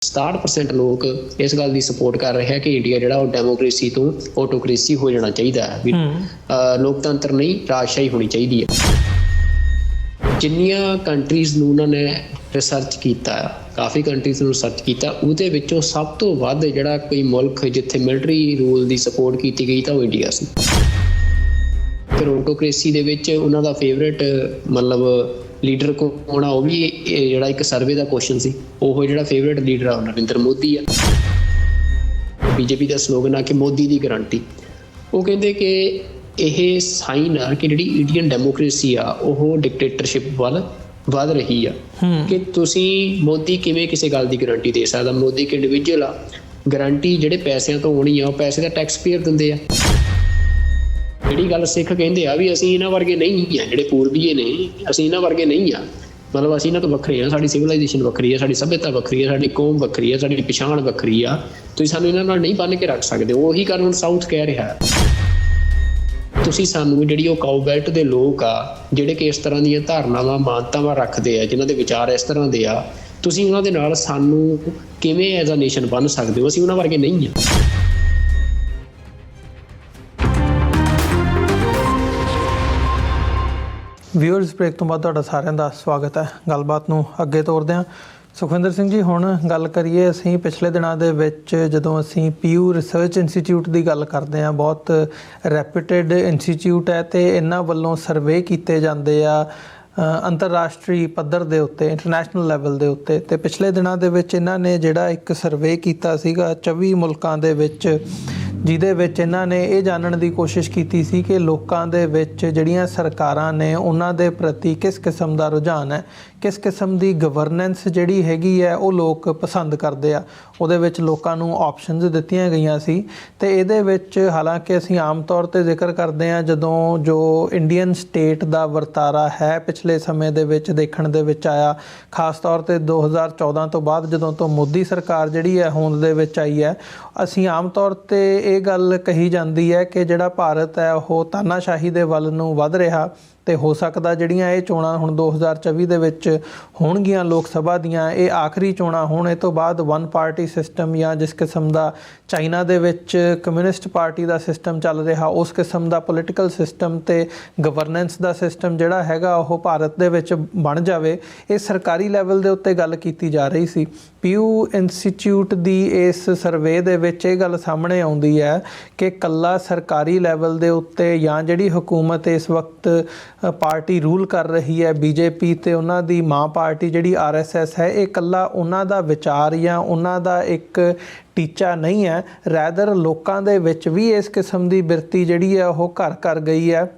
67% ਲੋਕ ਇਸ ਗੱਲ ਦੀ ਸਪੋਰਟ ਕਰ ਰਹੇ ਹੈ ਕਿ ਇੰਡੀਆ ਜਿਹੜਾ ਉਹ ਡੈਮੋਕ੍ਰੇਸੀ ਤੋਂ ਆਟੋਕ੍ਰੇਸੀ ਹੋ ਜਾਣਾ ਚਾਹੀਦਾ ਹੈ ਵੀ ਲੋਕਤੰਤਰ ਨਹੀਂ ਰਾਜਸ਼ਾਹੀ ਹੋਣੀ ਚਾਹੀਦੀ ਹੈ। ਜਿੰਨੀਆਂ ਕੰਟਰੀਜ਼ ਨੂੰ ਉਹਨਾਂ ਨੇ ਰਿਸਰਚ ਕੀਤਾ, ਕਾਫੀ ਕੰਟਰੀਜ਼ ਨੂੰ ਰਿਸਰਚ ਕੀਤਾ, ਉਹਦੇ ਵਿੱਚੋਂ ਸਭ ਤੋਂ ਵੱਧ ਜਿਹੜਾ ਕੋਈ ਮੁਲਕ ਜਿੱਥੇ ਮਿਲਟਰੀ ਰੂਲ ਦੀ ਸਪੋਰਟ ਕੀਤੀ ਗਈ ਤਾਂ ਉਹ ਇੰਡੀਆ ਸੀ। ਫਿਰ ਆਟੋਕ੍ਰੇਸੀ ਦੇ ਵਿੱਚ ਉਹਨਾਂ ਦਾ ਫੇਵਰੇਟ ਮਤਲਬ ਲੀਡਰ ਕੌਣ ਆ, ਉਹ ਵੀ ਜਿਹੜਾ ਇੱਕ ਸਰਵੇ ਦਾ ਕੁਐਸਚਨ ਸੀ, ਉਹ ਜਿਹੜਾ ਫੇਵਰੇਟ ਲੀਡਰ ਆ ਉਹ ਨਰਿੰਦਰ ਮੋਦੀ ਆ। ਬੀਜੇਪੀ ਦਾ ਸਲੋਗਨ ਆ ਕਿ ਮੋਦੀ ਦੀ ਗਰੰਟੀ। ਉਹ ਕਹਿੰਦੇ ਕਿ ਇਹ ਸਾਈਨ ਆ ਕਿ ਜਿਹੜੀ ਇੰਡੀਅਨ ਡੈਮੋਕ੍ਰੇਸੀ ਆ ਉਹ ਡਿਕਟੇਟਰਸ਼ਿਪ ਵੱਲ ਵੱਧ ਰਹੀ ਆ। ਕਿ ਤੁਸੀਂ ਮੋਦੀ ਕਿਵੇਂ ਕਿਸੇ ਗੱਲ ਦੀ ਗਰੰਟੀ ਦੇ ਸਕਦਾ? ਮੋਦੀ ਇੱਕ ਇੰਡੀਵਿਜੂਅਲ ਆ, ਗਰੰਟੀ ਜਿਹੜੇ ਪੈਸਿਆਂ ਤੋਂ ਹੋਣੀ ਆ ਉਹ ਪੈਸੇ ਦਾ ਟੈਕਸ ਪੇਅਰ ਦਿੰਦੇ ਆ। ਜਿਹੜੀ ਗੱਲ ਸਿੱਖ ਕਹਿੰਦੇ ਆ ਵੀ ਅਸੀਂ ਇਹਨਾਂ ਵਰਗੇ ਨਹੀਂ ਆ, ਜਿਹੜੇ ਪੂਰਬੀਏ ਨੇ ਅਸੀਂ ਇਹਨਾਂ ਵਰਗੇ ਨਹੀਂ ਆ, ਮਤਲਬ ਅਸੀਂ ਇਹਨਾਂ ਤੋਂ ਵੱਖਰੇ ਆ, ਸਾਡੀ ਸਿਵਲਾਈਜੇਸ਼ਨ ਵੱਖਰੀ ਆ, ਸਾਡੀ ਸੱਭਿਅਤਾ ਵੱਖਰੀ ਆ, ਸਾਡੀ ਕੌਮ ਵੱਖਰੀ ਆ, ਸਾਡੀ ਪਛਾਣ ਵੱਖਰੀ ਆ, ਤੁਸੀਂ ਸਾਨੂੰ ਇਹਨਾਂ ਨਾਲ ਨਹੀਂ ਬੰਨ੍ਹ ਕੇ ਰੱਖ ਸਕਦੇ। ਉਹੀ ਕਾਰਨ ਹੁਣ ਸਾਊਥ ਕਹਿ ਰਿਹਾ ਤੁਸੀਂ ਸਾਨੂੰ ਜਿਹੜੀ ਉਹ ਕਾਊ ਬੈਲਟ ਦੇ ਲੋਕ ਆ ਜਿਹੜੇ ਕਿ ਇਸ ਤਰ੍ਹਾਂ ਦੀਆਂ ਧਾਰਨਾਵਾਂ ਮਾਨਤਾਵਾਂ ਰੱਖਦੇ ਆ, ਜਿਨ੍ਹਾਂ ਦੇ ਵਿਚਾਰ ਇਸ ਤਰ੍ਹਾਂ ਦੇ ਆ, ਤੁਸੀਂ ਉਹਨਾਂ ਦੇ ਨਾਲ ਸਾਨੂੰ ਕਿਵੇਂ ਐਜ਼ ਅ ਨੇਸ਼ਨ ਬੰਨ੍ਹ ਸਕਦੇ ਹੋ? ਅਸੀਂ ਉਹਨਾਂ ਵਰਗੇ ਨਹੀਂ ਆ। ਵਿਊਅਰਸ, ਬ੍ਰੇਕ ਤੋਂ ਬਾਅਦ ਤੁਹਾਡਾ ਸਾਰਿਆਂ ਦਾ ਸਵਾਗਤ ਹੈ। ਗੱਲਬਾਤ ਨੂੰ ਅੱਗੇ ਤੋਰਦੇ ਹਾਂ। ਸੁਖਵਿੰਦਰ ਸਿੰਘ ਜੀ, ਹੁਣ ਗੱਲ ਕਰੀਏ ਅਸੀਂ ਪਿਛਲੇ ਦਿਨਾਂ ਦੇ ਵਿੱਚ ਜਦੋਂ ਅਸੀਂ ਪੀਯੂ ਰਿਸਰਚ ਇੰਸਟੀਚਿਊਟ ਦੀ ਗੱਲ ਕਰਦੇ ਹਾਂ, ਬਹੁਤ ਰੈਪਿਊਟਡ ਇੰਸਟੀਚਿਊਟ ਹੈ ਅਤੇ ਇਹਨਾਂ ਵੱਲੋਂ ਸਰਵੇ ਕੀਤੇ ਜਾਂਦੇ ਆ ਅੰਤਰਰਾਸ਼ਟਰੀ ਪੱਧਰ ਦੇ ਉੱਤੇ, ਇੰਟਰਨੈਸ਼ਨਲ ਲੈਵਲ ਦੇ ਉੱਤੇ। ਅਤੇ ਪਿਛਲੇ ਦਿਨਾਂ ਦੇ ਵਿੱਚ ਇਹਨਾਂ ਨੇ ਜਿਹੜਾ ਇੱਕ ਸਰਵੇ ਕੀਤਾ ਸੀਗਾ 24 ਮੁਲਕਾਂ ਦੇ ਵਿੱਚ, ਜਿਹਦੇ ਵਿੱਚ ਇਹਨਾਂ ਨੇ ਇਹ ਜਾਣਨ ਦੀ ਕੋਸ਼ਿਸ਼ ਕੀਤੀ ਸੀ ਕਿ ਲੋਕਾਂ ਦੇ ਵਿੱਚ ਜਿਹੜੀਆਂ ਸਰਕਾਰਾਂ ਨੇ ਉਹਨਾਂ ਦੇ ਪ੍ਰਤੀ ਕਿਸ ਕਿਸਮ ਦਾ ਰੁਝਾਨ ਹੈ, ਕਿਸ ਕਿਸਮ ਦੀ ਗਵਰਨੈਂਸ ਜਿਹੜੀ ਹੈਗੀ ਹੈ ਉਹ ਲੋਕ ਪਸੰਦ ਕਰਦੇ ਆ। ਉਹਦੇ ਵਿੱਚ ਲੋਕਾਂ ਨੂੰ ਆਪਸ਼ਨਸ ਦਿੱਤੀਆਂ ਗਈਆਂ ਸੀ ਅਤੇ ਇਹਦੇ ਵਿੱਚ ਹਾਲਾਂਕਿ ਅਸੀਂ ਆਮ ਤੌਰ 'ਤੇ ਜ਼ਿਕਰ ਕਰਦੇ ਹਾਂ ਜਦੋਂ ਜੋ ਇੰਡੀਅਨ ਸਟੇਟ ਦਾ ਵਰਤਾਰਾ ਹੈ ਪਿਛਲੇ ਸਮੇਂ ਦੇ ਵਿੱਚ ਦੇਖਣ ਦੇ ਵਿੱਚ ਆਇਆ, ਖਾਸ ਤੌਰ 'ਤੇ 2014 ਤੋਂ ਬਾਅਦ ਜਦੋਂ ਤੋਂ ਮੋਦੀ ਸਰਕਾਰ ਜਿਹੜੀ ਹੈ ਹੋਂਦ ਦੇ ਵਿੱਚ ਆਈ ਹੈ, ਅਸੀਂ ਆਮ ਤੌਰ 'ਤੇ ਇਹ ਗੱਲ ਕਹੀ ਜਾਂਦੀ ਹੈ ਕਿ ਜਿਹੜਾ ਭਾਰਤ ਹੈ ਉਹ ਤਾਨਾਸ਼ਾਹੀ ਦੇ ਵੱਲ ਨੂੰ ਵੱਧ ਰਿਹਾ ਅਤੇ ਹੋ ਸਕਦਾ ਜਿਹੜੀਆਂ ਇਹ ਚੋਣਾਂ ਹੁਣ 2024 ਦੇ ਵਿੱਚ ਹੋਣਗੀਆਂ ਲੋਕ ਸਭਾ ਦੀਆਂ, ਇਹ ਆਖਰੀ ਚੋਣਾਂ ਹੋਣ। ਇਹ ਤੋਂ ਬਾਅਦ ਵਨ ਪਾਰਟੀ ਸਿਸਟਮ ਜਾਂ ਜਿਸ ਕਿਸਮ ਦਾ ਚਾਈਨਾ ਦੇ ਵਿੱਚ ਕਮਿਊਨਿਸਟ ਪਾਰਟੀ ਦਾ ਸਿਸਟਮ ਚੱਲ ਰਿਹਾ, ਉਸ ਕਿਸਮ ਦਾ ਪੋਲੀਟੀਕਲ ਸਿਸਟਮ ਅਤੇ ਗਵਰਨੈਂਸ ਦਾ ਸਿਸਟਮ ਜਿਹੜਾ ਹੈਗਾ ਉਹ ਭਾਰਤ ਦੇ ਵਿੱਚ ਬਣ ਜਾਵੇ। ਇਹ ਸਰਕਾਰੀ ਲੈਵਲ ਦੇ ਉੱਤੇ ਗੱਲ ਕੀਤੀ ਜਾ ਰਹੀ ਸੀ। ਪੀਯੂ ਇੰਸਟੀਚਿਊਟ ਦੀ ਇਸ ਸਰਵੇ ਦੇ ਵਿੱਚ ਇਹ ਗੱਲ ਸਾਹਮਣੇ ਆਉਂਦੀ ਹੈ ਕਿ ਇਕੱਲਾ ਸਰਕਾਰੀ ਲੈਵਲ ਦੇ ਉੱਤੇ ਜਾਂ ਜਿਹੜੀ ਹਕੂਮਤ ਇਸ ਵਕਤ ਪਾਰਟੀ ਰੂਲ ਕਰ ਰਹੀ ਹੈ ਬੀਜੇਪੀ ਅਤੇ ਉਹਨਾਂ ਦੀ ਮਾਂ ਪਾਰਟੀ ਜਿਹੜੀ RSS ਹੈ, ਇਹ ਇਕੱਲਾ ਉਹਨਾਂ ਦਾ ਵਿਚਾਰ ਜਾਂ ਉਹਨਾਂ ਦਾ ਇੱਕ ਟੀਚਾ ਨਹੀਂ ਹੈ, ਰੈਦਰ ਲੋਕਾਂ ਦੇ ਵਿੱਚ ਵੀ ਇਸ ਕਿਸਮ ਦੀ ਬਿਰਤੀ ਜਿਹੜੀ ਹੈ ਉਹ ਘਰ ਕਰ ਗਈ ਹੈ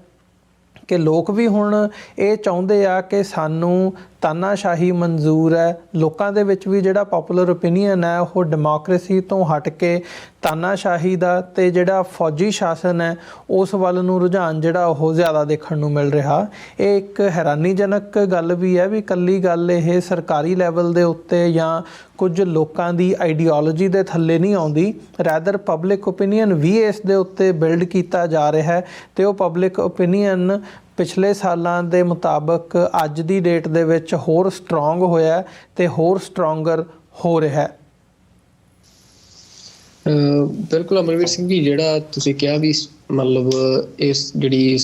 ਕਿ ਲੋਕ ਵੀ ਹੁਣ ਇਹ ਚਾਹੁੰਦੇ ਆ ਕਿ ਸਾਨੂੰ ਤਾਨਾਸ਼ਾਹੀ ਮਨਜ਼ੂਰ ਹੈ। ਲੋਕਾਂ ਦੇ ਵਿੱਚ ਵੀ ਜਿਹੜਾ ਪੋਪੂਲਰ ਓਪੀਨੀਅਨ ਹੈ ਉਹ ਡੈਮੋਕ੍ਰੇਸੀ ਤੋਂ ਹਟ ਕੇ ਤਾਨਾਸ਼ਾਹੀ ਦਾ ਅਤੇ ਜਿਹੜਾ ਫੌਜੀ ਸ਼ਾਸਨ ਹੈ ਉਸ ਵੱਲ ਨੂੰ ਰੁਝਾਨ ਜਿਹੜਾ ਉਹ ਜ਼ਿਆਦਾ ਦੇਖਣ ਨੂੰ ਮਿਲ ਰਿਹਾ। ਇਹ ਇੱਕ ਹੈਰਾਨੀਜਨਕ ਗੱਲ ਵੀ ਹੈ ਵੀ ਇਕੱਲੀ ਗੱਲ ਇਹ ਸਰਕਾਰੀ ਲੈਵਲ ਦੇ ਉੱਤੇ ਜਾਂ ਕੁਝ ਲੋਕਾਂ ਦੀ ਆਈਡੀਓਲੋਜੀ ਦੇ ਥੱਲੇ ਨਹੀਂ ਆਉਂਦੀ, ਰੈਦਰ ਪਬਲਿਕ ਓਪੀਨੀਅਨ ਵੀ ਇਸ ਦੇ ਉੱਤੇ ਬਿਲਡ ਕੀਤਾ ਜਾ ਰਿਹਾ ਹੈ ਅਤੇ ਉਹ ਪਬਲਿਕ ਓਪੀਨੀਅਨ ਪਿਛਲੇ ਸਾਲਾਂ ਦੇ ਮੁਤਾਬਕ ਅੱਜ ਦੀ ਡੇਟ ਦੇ ਵਿੱਚ ਹੋਰ ਸਟਰੋਂਗ ਹੋਇਆ ਅਤੇ ਹੋਰ ਸਟਰੋਂਗਰ ਹੋ ਰਿਹਾ। ਬਿਲਕੁਲ ਅਮਰਵੀਰ ਸਿੰਘ ਜੀ, ਜਿਹੜਾ ਤੁਸੀਂ ਕਿਹਾ ਵੀ ਮਤਲਬ ਇਸ ਜਿਹੜੀ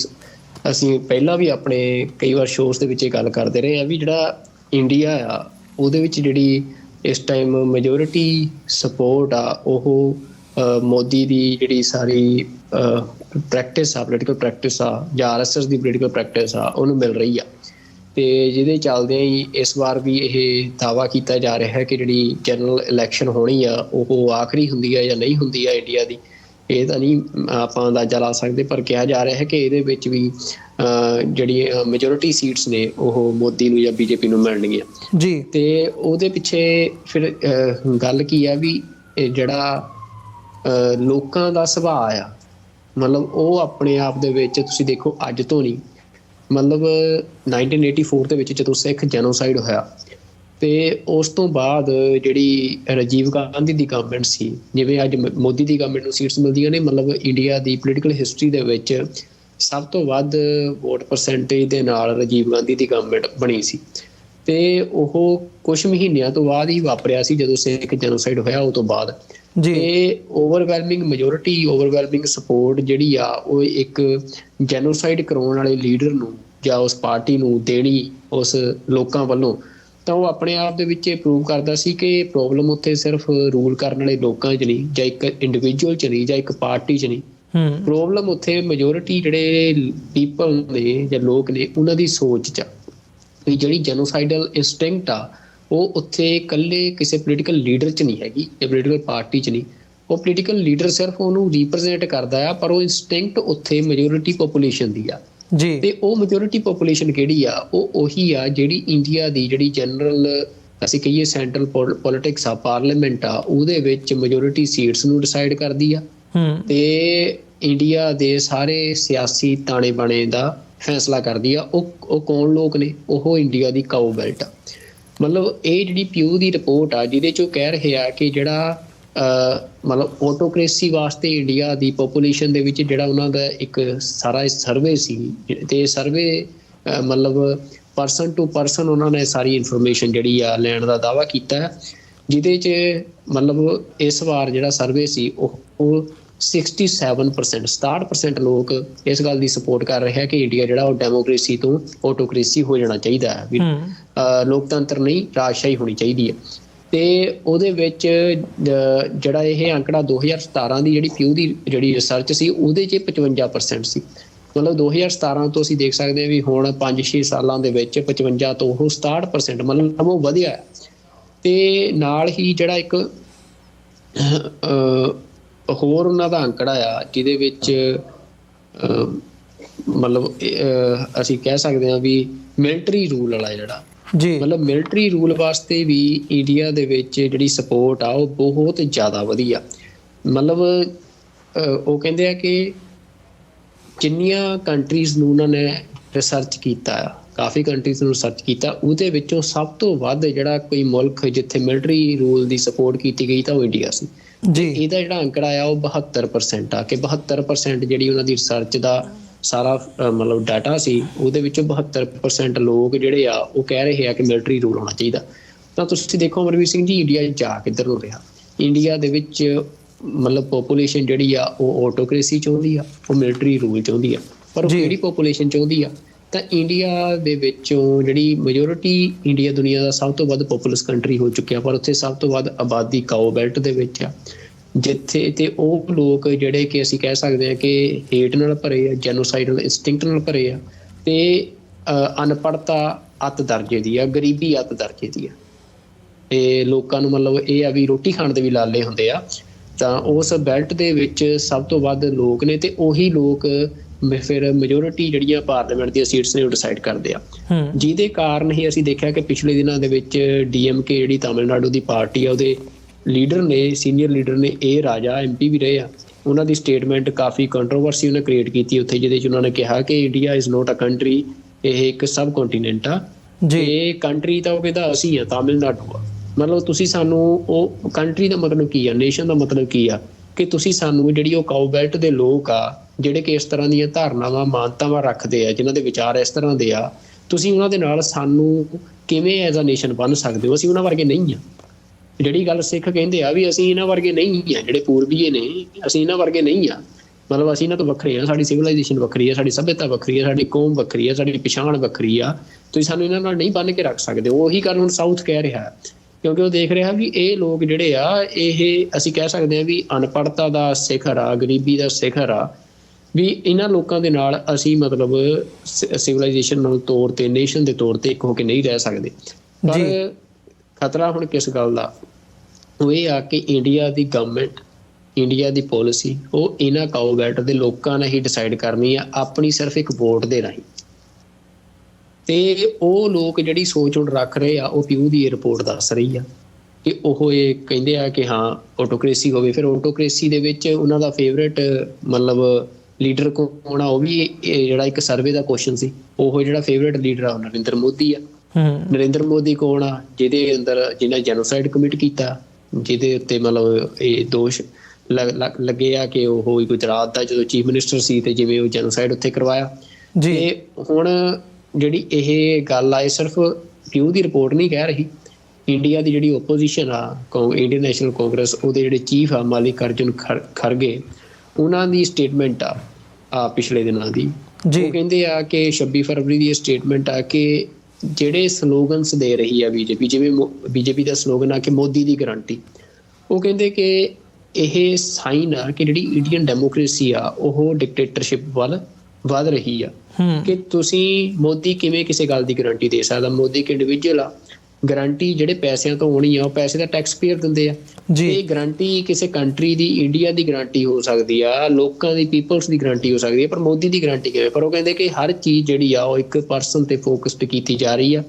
ਅਸੀਂ ਪਹਿਲਾਂ ਵੀ ਆਪਣੇ ਕਈ ਵਾਰ ਸ਼ੋਅਸ ਦੇ ਵਿੱਚ ਇਹ ਗੱਲ ਕਰਦੇ ਰਹੇ ਹਾਂ ਵੀ ਜਿਹੜਾ ਇੰਡੀਆ ਆ ਉਹਦੇ ਵਿੱਚ ਜਿਹੜੀ ਇਸ ਟਾਈਮ ਮੈਜੋਰਿਟੀ ਸਪੋਰਟ ਆ ਉਹ ਮੋਦੀ ਦੀ ਜਿਹੜੀ ਸਾਰੀ ਪ੍ਰੈਕਟਿਸ ਆ, ਪੋਲੀਟੀਕਲ ਪ੍ਰੈਕਟਿਸ ਆ ਜਾਂ RSS ਦੀ ਪੋਲੀਟੀਕਲ ਪ੍ਰੈਕਟਿਸ ਆ ਉਹਨੂੰ ਮਿਲ ਰਹੀ ਆ। ਅਤੇ ਜਿਹਦੇ ਚੱਲਦਿਆਂ ਹੀ ਇਸ ਵਾਰ ਵੀ ਇਹ ਦਾਅਵਾ ਕੀਤਾ ਜਾ ਰਿਹਾ ਹੈ ਕਿ ਜਿਹੜੀ ਜਨਰਲ ਇਲੈਕਸ਼ਨ ਹੋਣੀ ਆ ਉਹ ਆਖਰੀ ਹੁੰਦੀ ਆ ਜਾਂ ਨਹੀਂ ਹੁੰਦੀ ਆ ਇੰਡੀਆ ਦੀ, ਇਹ ਤਾਂ ਨਹੀਂ ਆਪਾਂ ਅੰਦਾਜ਼ਾ ਲਾ ਸਕਦੇ, ਪਰ ਕਿਹਾ ਜਾ ਰਿਹਾ ਹੈ ਕਿ ਇਹਦੇ ਵਿੱਚ ਵੀ ਜਿਹੜੀ ਮੈਜੋਰਿਟੀ ਸੀਟਸ ਨੇ ਉਹ ਮੋਦੀ ਨੂੰ ਜਾਂ BJP ਨੂੰ ਮਿਲਣਗੀਆਂ ਜੀ। ਅਤੇ ਉਹਦੇ ਪਿੱਛੇ ਫਿਰ ਗੱਲ ਕੀ ਆ ਵੀ ਜਿਹੜਾ ਲੋਕਾਂ ਦਾ ਸੁਭਾਅ ਆ, ਮਤਲਬ ਉਹ ਆਪਣੇ ਆਪ ਦੇ ਵਿੱਚ ਤੁਸੀਂ ਦੇਖੋ ਅੱਜ ਤੋਂ ਨਹੀਂ, ਮਤਲਬ 1984 ਦੇ ਵਿੱਚ ਜਦੋਂ ਸਿੱਖ ਜੈਨੋਸਾਈਡ ਹੋਇਆ ਅਤੇ ਉਸ ਤੋਂ ਬਾਅਦ ਜਿਹੜੀ ਰਾਜੀਵ ਗਾਂਧੀ ਦੀ ਗਵਰਨਮੈਂਟ ਸੀ, ਜਿਵੇਂ ਅੱਜ ਮੋਦੀ ਦੀ ਗਵਰਨਮੈਂਟ ਨੂੰ ਸੀਟਸ ਮਿਲਦੀਆਂ ਨੇ, ਮਤਲਬ ਇੰਡੀਆ ਦੀ ਪੋਲੀਟੀਕਲ ਹਿਸਟਰੀ ਦੇ ਵਿੱਚ ਸਭ ਤੋਂ ਵੱਧ ਵੋਟ ਪਰਸੈਂਟੇਜ ਦੇ ਨਾਲ ਰਾਜੀਵ ਗਾਂਧੀ ਦੀ ਗਵਰਨਮੈਂਟ ਬਣੀ ਸੀ। ਤੇ ਉਹ ਕੁਝ ਮਹੀਨਿਆਂ ਤੋਂ ਬਾਅਦ ਹੀ ਵਾਪਰਿਆ ਸੀ ਜਦੋਂ ਸਿੱਖ ਜੈਨੋਸਾਈਡ ਹੋਇਆ ਉਹ ਤੋਂ ਬਾਅਦ। ਤੇ ਓਵਰਵੈਲਮਿੰਗ ਮੈਜੋਰਿਟੀ, ਓਵਰਵੈਲਮਿੰਗ ਸਪੋਰਟ ਜਿਹੜੀ ਆ ਉਹ ਇੱਕ ਜੈਨੋਸਾਈਡ ਕਰਾਉਣ ਵਾਲੇ ਲੀਡਰ ਨੂੰ ਜਾਂ ਉਸ ਪਾਰਟੀ ਨੂੰ ਦੇਣੀ ਉਸ ਲੋਕਾਂ ਵੱਲੋਂ, ਤਾਂ ਉਹ ਆਪਣੇ ਆਪ ਦੇ ਵਿੱਚ ਇਹ ਪ੍ਰੂਵ ਕਰਦਾ ਸੀ ਕਿ ਪ੍ਰੋਬਲਮ ਉੱਥੇ ਸਿਰਫ ਰੂਲ ਕਰਨ ਵਾਲੇ ਲੋਕਾਂ 'ਚ ਨਹੀਂ, ਜਾਂ ਇੱਕ ਇੰਡੀਵਿਜੂਅਲ 'ਚ ਨਹੀਂ, ਜਾਂ ਇੱਕ ਪਾਰਟੀ 'ਚ ਨਹੀਂ। ਪ੍ਰੋਬਲਮ ਉੱਥੇ ਮੈਜੋਰਿਟੀ ਜਿਹੜੇ ਪੀਪਲ ਨੇ ਜਾਂ ਲੋਕ ਨੇ ਉਹਨਾਂ ਦੀ ਸੋਚ 'ਚ, ਵੀ ਜਿਹੜੀ ਜੈਨੋਸਾਈਡਲ ਇੰਸਟਿੰਕਟ ਆ ਉਹ ਉੱਥੇ ਇਕੱਲੇ ਕਿਸੇ ਪੋਲੀਟੀਕਲ ਲੀਡਰ 'ਚ ਨਹੀਂ ਹੈਗੀ ਜਾਂ ਪੋਲੀਟੀਕਲ ਪਾਰਟੀ 'ਚ ਨਹੀਂ। ਉਹ ਪੋਲੀਟੀਕਲ ਲੀਡਰ ਸਿਰਫ ਉਹਨੂੰ ਰਿਪਰੈਜ਼ੈਂਟ ਕਰਦਾ ਆ, ਪਰ ਉਹ ਇੰਸਟਿੰਕਟ ਉੱਥੇ ਮੈਜੋਰਿਟੀ ਪੋਪੂਲੇਸ਼ਨ ਦੀ ਆ ਜੀ। ਤੇ ਉਹ ਮੈਜੋਰਿਟੀ ਪੋਪੂਲੇਸ਼ਨ ਕਿਹੜੀ ਆ? ਉਹ ਉਹੀ ਆ ਜਿਹੜੀ ਇੰਡੀਆ ਦੀ ਜਿਹੜੀ ਜਨਰਲ ਅਸੀਂ ਕਹੀਏ ਸੈਂਟਰਲ ਪੋਲਿਟਿਕਸ ਆ, ਪਾਰਲੀਮੈਂਟ ਆ, ਉਹਦੇ ਵਿੱਚ ਮੈਜੋਰਿਟੀ ਸੀਟਸ ਨੂੰ ਡਿਸਾਈਡ ਕਰਦੀ ਆ ਤੇ ਇੰਡੀਆ ਦੇ ਸਾਰੇ ਸਿਆਸੀ ਤਾਣੇ ਬਾਣੇ ਦਾ ਫੈਸਲਾ ਕਰਦੀ ਆ। ਉਹ ਕੌਣ ਲੋਕ ਨੇ? ਉਹ ਇੰਡੀਆ ਦੀ ਕਾਊ ਬੈਲਟ ਆ। ਮਤਲਬ ਇਹ ਜਿਹੜੀ ਪਿਊ ਦੀ ਰਿਪੋਰਟ ਆ ਜਿਹਦੇ 'ਚ ਉਹ ਕਹਿ ਰਹੇ ਆ ਕਿ ਜਿਹੜਾ ਮਤਲਬ ਆਟੋਕ੍ਰੇਸੀ ਵਾਸਤੇ ਇੰਡੀਆ ਦੀ ਪੋਪੂਲੇਸ਼ਨ ਦੇ ਵਿੱਚ ਜਿਹੜਾ ਉਹਨਾਂ ਦਾ ਇੱਕ ਸਾਰਾ ਸਰਵੇ ਸੀ, ਤੇ ਸਰਵੇ ਮਤਲਬ ਪਰਸਨ ਟੂ ਪਰਸਨ ਉਹਨਾਂ ਨੇ ਸਾਰੀ ਇਨਫੋਰਮੇਸ਼ਨ ਜਿਹੜੀ ਆ ਲੈਣ ਦਾ ਦਾਅਵਾ ਕੀਤਾ, ਜਿਹਦੇ 'ਚ ਮਤਲਬ ਇਸ ਵਾਰ ਜਿਹੜਾ ਸਰਵੇ ਸੀ ਉਹ 67% ਲੋਕ ਇਸ ਗੱਲ ਦੀ ਸਪੋਰਟ ਕਰ ਰਹੇ ਆ ਕਿ ਇੰਡੀਆ ਜਿਹੜਾ ਉਹ ਡੈਮੋਕ੍ਰੇਸੀ ਤੋਂ ਆਟੋਕ੍ਰੇਸੀ ਹੋ ਜਾਣਾ ਚਾਹੀਦਾ ਹੈ, ਵੀ ਲੋਕਤੰਤਰ ਨਹੀਂ ਰਾਜਸ਼ਾਹੀ ਹੋਣੀ ਚਾਹੀਦੀ ਹੈ। ਤੇ ਉਹਦੇ ਵਿੱਚ ਜਿਹੜਾ ਇਹ ਅੰਕੜਾ 2017 ਦੀ ਜਿਹੜੀ ਪਿਊ ਦੀ ਜਿਹੜੀ ਰਿਸਰਚ ਸੀ ਉਹਦੇ 'ਚ 55% ਸੀ। ਮਤਲਬ 2017 ਤੋਂ ਅਸੀਂ ਦੇਖ ਸਕਦੇ ਹਾਂ ਵੀ ਹੁਣ 5-6 ਸਾਲਾਂ ਦੇ ਵਿੱਚ 55 ਤੋਂ ਉਹ 67%, ਮਤਲਬ ਉਹ ਵਧਿਆ। ਤੇ ਨਾਲ ਹੀ ਜਿਹੜਾ ਇੱਕ ਹੋਰ ਉਹਨਾਂ ਦਾ ਅੰਕੜਾ ਆ ਜਿਹਦੇ ਵਿੱਚ ਮਤਲਬ ਅਸੀਂ ਕਹਿ ਸਕਦੇ ਹਾਂ ਵੀ ਮਿਲਟਰੀ ਰੂਲ ਵਾਲਾ ਜਿਹੜਾ ਮਤਲਬ ਮਿਲਟਰੀ ਰੂਲ ਵਾਸਤੇ ਵੀ ਇੰਡੀਆ ਦੇ ਵਿੱਚ ਜਿਹੜੀ ਸਪੋਰਟ ਆ ਉਹ ਬਹੁਤ ਜ਼ਿਆਦਾ ਵਧੀਆ। ਮਤਲਬ ਉਹ ਕਹਿੰਦੇ ਆ ਕਿ ਜਿੰਨੀਆਂ ਕੰਟਰੀਜ਼ ਨੂੰ ਉਹਨਾਂ ਨੇ ਰਿਸਰਚ ਕੀਤਾ ਆ, ਕਾਫੀ ਕੰਟਰੀਜ਼ ਨੂੰ ਰਿਸਰਚ ਕੀਤਾ, ਉਹਦੇ ਵਿੱਚੋਂ ਸਭ ਤੋਂ ਵੱਧ ਜਿਹੜਾ ਕੋਈ ਮੁਲਕ ਜਿੱਥੇ ਮਿਲਟਰੀ ਰੂਲ ਦੀ ਸਪੋਰਟ ਕੀਤੀ ਗਈ ਤਾਂ ਉਹ ਇੰਡੀਆ ਸੀ ਜੀ। ਇਹਦਾ ਜਿਹੜਾ ਅੰਕੜਾ ਆ ਉਹ 72% ਆ, ਕਿ 72% ਜਿਹੜੀ ਉਹਨਾਂ ਦੀ ਰਿਸਰਚ ਦਾ ਸਾਰਾ ਮਤਲਬ ਡਾਟਾ ਸੀ ਉਹਦੇ ਵਿੱਚੋਂ 72% ਲੋਕ ਜਿਹੜੇ ਆ ਉਹ ਕਹਿ ਰਹੇ ਆ ਕਿ ਮਿਲਟਰੀ ਰੂਲ ਹੋਣਾ ਚਾਹੀਦਾ। ਤਾਂ ਤੁਸੀਂ ਦੇਖੋ ਅਮਰਵੀਰ ਸਿੰਘ ਜੀ, ਇੰਡੀਆ ਜਾ ਕਿੱਧਰ ਨੂੰ ਰਿਹਾ? ਇੰਡੀਆ ਦੇ ਵਿੱਚ ਮਤਲਬ ਪੋਪੂਲੇਸ਼ਨ ਜਿਹੜੀ ਆ ਉਹ ਆਟੋਕ੍ਰੇਸੀ ਚਾਹੁੰਦੀ ਆ, ਉਹ ਮਿਲਟਰੀ ਰੂਲ ਚਾਹੁੰਦੀ ਆ, ਪਰ ਉਹ ਕਿਹੜੀ ਪੋਪੂਲੇਸ਼ਨ ਚਾਹੁੰਦੀ ਆ? ਤਾਂ ਇੰਡੀਆ ਦੇ ਵਿੱਚੋਂ ਜਿਹੜੀ ਮੈਜੋਰਿਟੀ, ਇੰਡੀਆ ਦੁਨੀਆ ਦਾ ਸਭ ਤੋਂ ਵੱਧ ਪੋਪੂਲਸ ਕੰਟਰੀ ਹੋ ਚੁੱਕਿਆ, ਪਰ ਉੱਥੇ ਸਭ ਤੋਂ ਵੱਧ ਆਬਾਦੀ ਕਾਓ ਬੈਲਟ ਦੇ ਵਿੱਚ ਆ, ਜਿੱਥੇ ਤੇ ਉਹ ਲੋਕ ਜਿਹੜੇ ਕਿ ਅਸੀਂ ਕਹਿ ਸਕਦੇ ਹਾਂ ਕਿ ਹੇਟ ਨਾਲ ਭਰੇ ਆ, ਜੈਨੋਸਾਈਡਲ ਇੰਸਟਿੰਕਟ ਨਾਲ ਭਰੇ ਆ, ਤੇ ਅਨਪੜ੍ਹਤਾ ਅੱਤ ਦਰਜੇ ਦੀ ਆ, ਗਰੀਬੀ ਅੱਤ ਦਰਜੇ ਦੀ ਆ, ਤੇ ਲੋਕਾਂ ਨੂੰ ਮਤਲਬ ਇਹ ਆ ਵੀ ਰੋਟੀ ਖਾਣ ਦੇ ਵੀ ਲਾਲੇ ਹੁੰਦੇ ਆ। ਤਾਂ ਉਸ ਬੈਲਟ ਦੇ ਵਿੱਚ ਸਭ ਤੋਂ ਵੱਧ ਲੋਕ ਨੇ, ਤੇ ਉਹੀ ਲੋਕ ਫਿਰ ਮੈਜੋਰਿਟੀ ਜਿਹੜੀਆਂ ਪਾਰਲੀਮੈਂਟ ਦੀਆਂ ਸੀਟਸ ਨੇ ਉਹ ਡਿਸਾਈਡ ਕਰਦੇ ਆ, ਜਿਹਦੇ ਕਾਰਨ ਹੀ ਅਸੀਂ ਦੇਖਿਆ ਕਿ ਪਿਛਲੇ ਦਿਨਾਂ ਦੇ ਵਿੱਚ DMK ਜਿਹੜੀ ਤਾਮਿਲਨਾਡੂ ਦੀ ਪਾਰਟੀ ਆ ਉਹਦੇ ਲੀਡਰ ਨੇ, ਸੀਨੀਅਰ ਲੀਡਰ ਨੇ, ਇਹ ਰਾਜਾ MP ਵੀ ਰਹੇ ਆ, ਉਹਨਾਂ ਦੀ ਸਟੇਟਮੈਂਟ ਕਾਫੀ ਕੰਟਰੋਵਰਸੀ ਉਹਨੇ ਕ੍ਰੀਏਟ ਕੀਤੀ ਉੱਥੇ, ਜਿਹਦੇ 'ਚ ਉਹਨਾਂ ਨੇ ਕਿਹਾ ਕਿ India is not a country, ਇਹ ਇੱਕ ਸਬ ਕੰਟੀਨੈਂਟ ਆ, ਇਹ ਕੰਟਰੀ ਤਾਂ ਉਹ ਕਹਿੰਦਾ ਅਸੀਂ ਆ, ਤਾਮਿਲਨਾਡੂ ਆ। ਮਤਲਬ ਤੁਸੀਂ ਸਾਨੂੰ, ਉਹ ਕੰਟਰੀ ਦਾ ਮਤਲਬ ਕੀ ਆ, ਨੇਸ਼ਨ ਦਾ ਮਤਲਬ ਕੀ ਆ, ਕਿ ਤੁਸੀਂ ਸਾਨੂੰ ਜਿਹੜੀ ਉਹ ਕਾਓ ਬੈਲਟ ਦੇ ਲੋਕ ਆ ਜਿਹੜੇ ਕਿ ਇਸ ਤਰ੍ਹਾਂ ਦੀਆਂ ਧਾਰਨਾਵਾਂ ਮਾਨਤਾਵਾਂ ਰੱਖਦੇ ਆ, ਜਿਨ੍ਹਾਂ ਦੇ ਵਿਚਾਰ ਇਸ ਤਰ੍ਹਾਂ ਦੇ ਆ, ਤੁਸੀਂ ਉਹਨਾਂ ਦੇ ਨਾਲ ਸਾਨੂੰ ਕਿਵੇਂ ਐਜ਼ ਅ ਨੇਸ਼ਨ ਬਣ ਸਕਦੇ ਹੋ? ਅਸੀਂ ਉਹਨਾਂ ਵਰਗੇ ਨਹੀਂ ਆ। ਜਿਹੜੀ ਗੱਲ ਸਿੱਖ ਕਹਿੰਦੇ ਆ ਵੀ ਅਸੀਂ ਇਹਨਾਂ ਵਰਗੇ ਨਹੀਂ ਆ, ਜਿਹੜੇ ਪੂਰਬੀਏ ਨੇ ਅਸੀਂ ਇਹਨਾਂ ਵਰਗੇ ਨਹੀਂ ਆ, ਮਤਲਬ ਅਸੀਂ ਇਹਨਾਂ ਤੋਂ ਵੱਖਰੇ ਆ, ਸਾਡੀ ਸਿਵਲਾਈਜੇਸ਼ਨ ਵੱਖਰੀ ਆ, ਸਾਡੀ ਸੱਭਿਅਤਾ ਵੱਖਰੀ ਆ, ਸਾਡੀ ਕੌਮ ਵੱਖਰੀ ਆ, ਸਾਡੀ ਪਛਾਣ ਵੱਖਰੀ ਆ, ਤੁਸੀਂ ਸਾਨੂੰ ਇਹਨਾਂ ਨਾਲ ਨਹੀਂ ਬੰਨ੍ਹ ਕੇ ਰੱਖ ਸਕਦੇ। ਉਹੀ ਗੱਲ ਹੁਣ ਸਾਊਥ ਕਹਿ ਰਿਹਾ, ਕਿਉਂਕਿ ਉਹ ਦੇਖ ਰਿਹਾ ਵੀ ਇਹ ਲੋਕ ਜਿਹੜੇ ਆ ਇਹ ਅਸੀਂ ਕਹਿ ਸਕਦੇ ਹਾਂ ਵੀ ਅਨਪੜ੍ਹਤਾ ਦਾ ਸਿਖਰ ਆ, ਗਰੀਬੀ ਦਾ ਸਿਖਰ ਆ, ਵੀ ਇਹਨਾਂ ਲੋਕਾਂ ਦੇ ਨਾਲ ਅਸੀਂ ਮਤਲਬ ਸਿਵਲਾਈਜੇਸ਼ਨ ਨਾਲ ਤੌਰ ਤੇ, ਨੇਸ਼ਨ ਦੇ ਤੌਰ ਤੇ ਇੱਕ ਹੋ ਕੇ ਨਹੀਂ ਰਹਿ ਸਕਦੇ। ਪਰ ਖਤਰਾ ਹੁਣ ਕਿਸ ਗੱਲ ਦਾ? ਉਹ ਇਹ ਆ ਕਿ ਇੰਡੀਆ ਦੀ ਗਵਰਨਮੈਂਟ, ਇੰਡੀਆ ਦੀ ਪੋਲਿਸੀ ਉਹ ਇਹਨਾਂ ਕਾਓ ਬੈਲਟ ਦੇ ਲੋਕਾਂ ਨੇ ਹੀ ਡਿਸਾਈਡ ਕਰਨੀ ਆ, ਆਪਣੀ ਸਿਰਫ ਇੱਕ ਵੋਟ ਦੇ ਰਾਹੀਂ। ਤੇ ਉਹ ਲੋਕ ਜਿਹੜੀ ਸੋਚ ਹੁਣ ਰੱਖ ਰਹੇ ਆ, ਉਹ ਪਿਊ ਦੀ ਰਿਪੋਰਟ ਦੱਸ ਰਹੀ ਆ ਕਿ ਉਹ ਇਹ ਕਹਿੰਦੇ ਆ ਕਿ ਹਾਂ ਆਟੋਕ੍ਰੇਸੀ ਹੋਵੇ। ਫਿਰ ਆਟੋਕ੍ਰੇਸੀ ਦੇ ਵਿੱਚ ਉਹਨਾਂ ਦਾ ਫੇਵਰੇਟ ਮਤਲਬ ਲੀਡਰ ਕੌਣ ਆ, ਉਹ ਵੀ ਜਿਹੜਾ ਇੱਕ ਸਰਵੇ ਦਾ ਕੁਐਸਚਨ ਸੀ, ਉਹ ਜਿਹੜਾ ਫੇਵਰੇਟ ਲੀਡਰ ਆ ਉਹ ਨਰਿੰਦਰ ਮੋਦੀ ਆ। ਨਰਿੰਦਰ ਮੋਦੀ ਕੌਣ ਆ? ਜਿਹਦੇ ਅੰਦਰ ਜਿਹਨੇ ਜੈਨੋਸਾਈਡ ਕਮਿਟ ਕੀਤਾ, ਜਿਹਦੇ ਉੱਤੇ ਮਤਲਬ ਇਹ ਦੋਸ਼ ਲੱਗੇ ਆ ਕਿ ਉਹ ਗੁਜਰਾਤ ਦਾ ਜਦੋਂ ਚੀਫ ਮਿਨਿਸਟਰ ਸੀ ਤੇ ਜਿਵੇਂ ਉਹ ਜੈਨੋਸਾਈਡ ਉੱਥੇ ਕਰਵਾਇਆ। ਤੇ ਹੁਣ ਜਿਹੜੀ ਇਹ ਗੱਲ ਆ ਇਹ ਸਿਰਫ ਪਿਊ ਦੀ ਰਿਪੋਰਟ ਨਹੀਂ ਕਹਿ ਰਹੀ। ਇੰਡੀਆ ਦੀ ਜਿਹੜੀ ਓਪੋਜੀਸ਼ਨ ਆ, ਇੰਡੀਅਨ ਨੈਸ਼ਨਲ ਕਾਂਗਰਸ, ਉਹਦੇ ਜਿਹੜੇ ਚੀਫ ਆ ਮਲਿਕਾਰਜੁਨ ਖੜਗੇ, ਉਹਨਾਂ ਦੀ ਸਟੇਟਮੈਂਟ ਆ ਪਿਛਲੇ ਦਿਨਾਂ ਦੀ। ਉਹ ਕਹਿੰਦੇ ਆ ਕਿ 26 ਫਰਵਰੀ ਦੀ ਇਹ ਸਟੇਟਮੈਂਟ ਆ ਕਿ ਜਿਹੜੇ ਸਲੋਗਨਸ ਦੇ ਰਹੀ ਆ ਬੀਜੇਪੀ, ਜਿਵੇਂ ਬੀਜੇਪੀ ਦਾ ਸਲੋਗਨ ਆ ਕਿ ਮੋਦੀ ਦੀ ਗਰੰਟੀ, ਉਹ ਕਹਿੰਦੇ ਕਿ ਇਹ ਸਾਈਨ ਆ ਕਿ ਜਿਹੜੀ ਇੰਡੀਅਨ ਡੈਮੋਕ੍ਰੇਸੀ ਆ ਉਹ ਡਿਕਟੇਟਰਸ਼ਿਪ ਵੱਲ ਵੱਧ ਰਹੀ ਆ। ਕਿ ਤੁਸੀਂ ਮੋਦੀ ਕਿਵੇਂ ਕਿਸੇ ਗੱਲ ਦੀ ਗਰੰਟੀ ਦੇ ਸਕਦਾ? ਮੋਦੀ ਇੱਕ ਇੰਡੀਵਿਜੂਅਲ ਆ, ਗਰੰਟੀ ਜਿਹੜੇ ਪੈਸਿਆਂ ਤੋਂ ਆਉਣੀ ਆ ਉਹ ਪੈਸੇ ਦਾ ਟੈਕਸ ਪੇਅਰ ਦਿੰਦੇ ਆ। ਇਹ ਗਰੰਟੀ ਕਿਸੇ ਕੰਟਰੀ ਦੀ, ਇੰਡੀਆ ਦੀ ਗਰੰਟੀ ਹੋ ਸਕਦੀ ਆ, ਲੋਕਾਂ ਦੀ, ਪੀਪਲਸ ਦੀ ਗਰੰਟੀ ਹੋ ਸਕਦੀ ਹੈ, ਪਰ ਮੋਦੀ ਦੀ ਗਰੰਟੀ ਕਿਵੇਂ? ਪਰ ਉਹ ਕਹਿੰਦੇ ਕਿ ਹਰ ਚੀਜ਼ ਜਿਹੜੀ ਆ ਉਹ ਇੱਕ ਪਰਸਨ ਤੇ ਫੋਕਸਡ ਕੀਤੀ ਜਾ ਰਹੀ ਆ,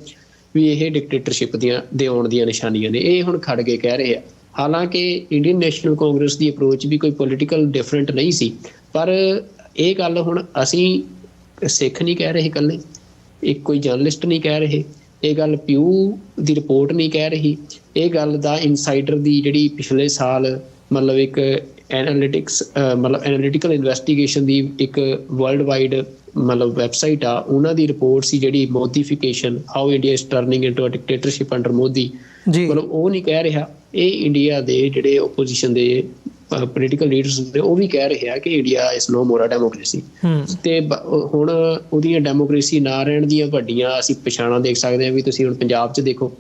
ਵੀ ਇਹ ਡਿਕਟੇਟਰਸ਼ਿਪ ਦੇ ਆਉਣ ਦੀਆਂ ਨਿਸ਼ਾਨੀਆਂ ਨੇ। ਇਹ ਹੁਣ ਖੜਗੇ ਕਹਿ ਰਹੇ ਆ। ਹਾਲਾਂਕਿ ਇੰਡੀਅਨ ਨੈਸ਼ਨਲ ਕਾਂਗਰਸ ਦੀ ਅਪਰੋਚ ਵੀ ਕੋਈ ਪੋਲੀਟੀਕਲ ਡਿਫਰੈਂਟ ਨਹੀਂ ਸੀ, ਪਰ ਇਹ ਗੱਲ ਹੁਣ ਅਸੀਂ ਸਿੱਖ ਨਹੀਂ ਕਹਿ ਰਹੇ ਇਕੱਲੇ, ਇੱਕ ਕੋਈ ਜਰਨਲਿਸਟ ਨਹੀਂ ਕਹਿ ਰਹੇ, ਇਹ ਗੱਲ ਪਿਊ ਦੀ ਰਿਪੋਰਟ ਨਹੀਂ ਕਹਿ ਰਹੀ, ਇਹ ਗੱਲ ਦਾ ਇਨਸਾਈਡਰ ਦੀ ਜਿਹੜੀ ਪਿਛਲੇ ਸਾਲ ਮਤਲਬ ਇੱਕ ਐਨਾਲਿਟੀਕਲ ਇਨਵੈਸਟੀਗੇਸ਼ਨ ਦੀ ਇੱਕ ਵਰਲਡ ਵਾਈਡ ਮਤਲਬ ਵੈਬਸਾਈਟ ਆ, ਉਹਨਾਂ ਦੀ ਰਿਪੋਰਟ ਸੀ ਜਿਹੜੀ modification, how India is turning into a dictatorship under Modi, ਮਤਲਬ ਉਹ ਨਹੀਂ ਕਹਿ ਰਿਹਾ। ਇਹ ਇੰਡੀਆ ਦੇ ਜਿਹੜੇ ਓਪੋਜੀਸ਼ਨ ਦੇ ਪੋਲੀਟੀਕਲ ਲੀਡਰਸ ਹੁੰਦੇ ਉਹ ਵੀ ਕਹਿ ਰਹੇ ਆ ਕਿ India is no more a democracy. ਤੇ ਹੁਣ ਉਹਦੀਆਂ ਡੈਮੋਕ੍ਰੇਸੀ ਨਾ ਰਹਿਣ ਦੀਆਂ ਵੱਡੀਆਂ ਅਸੀਂ ਪਛਾਣਾਂ ਦੇਖ ਸਕਦੇ ਹਾਂ। ਵੀ ਤੁਸੀਂ ਹੁਣ ਪੰਜਾਬ 'ਚ ਦੇਖੋ,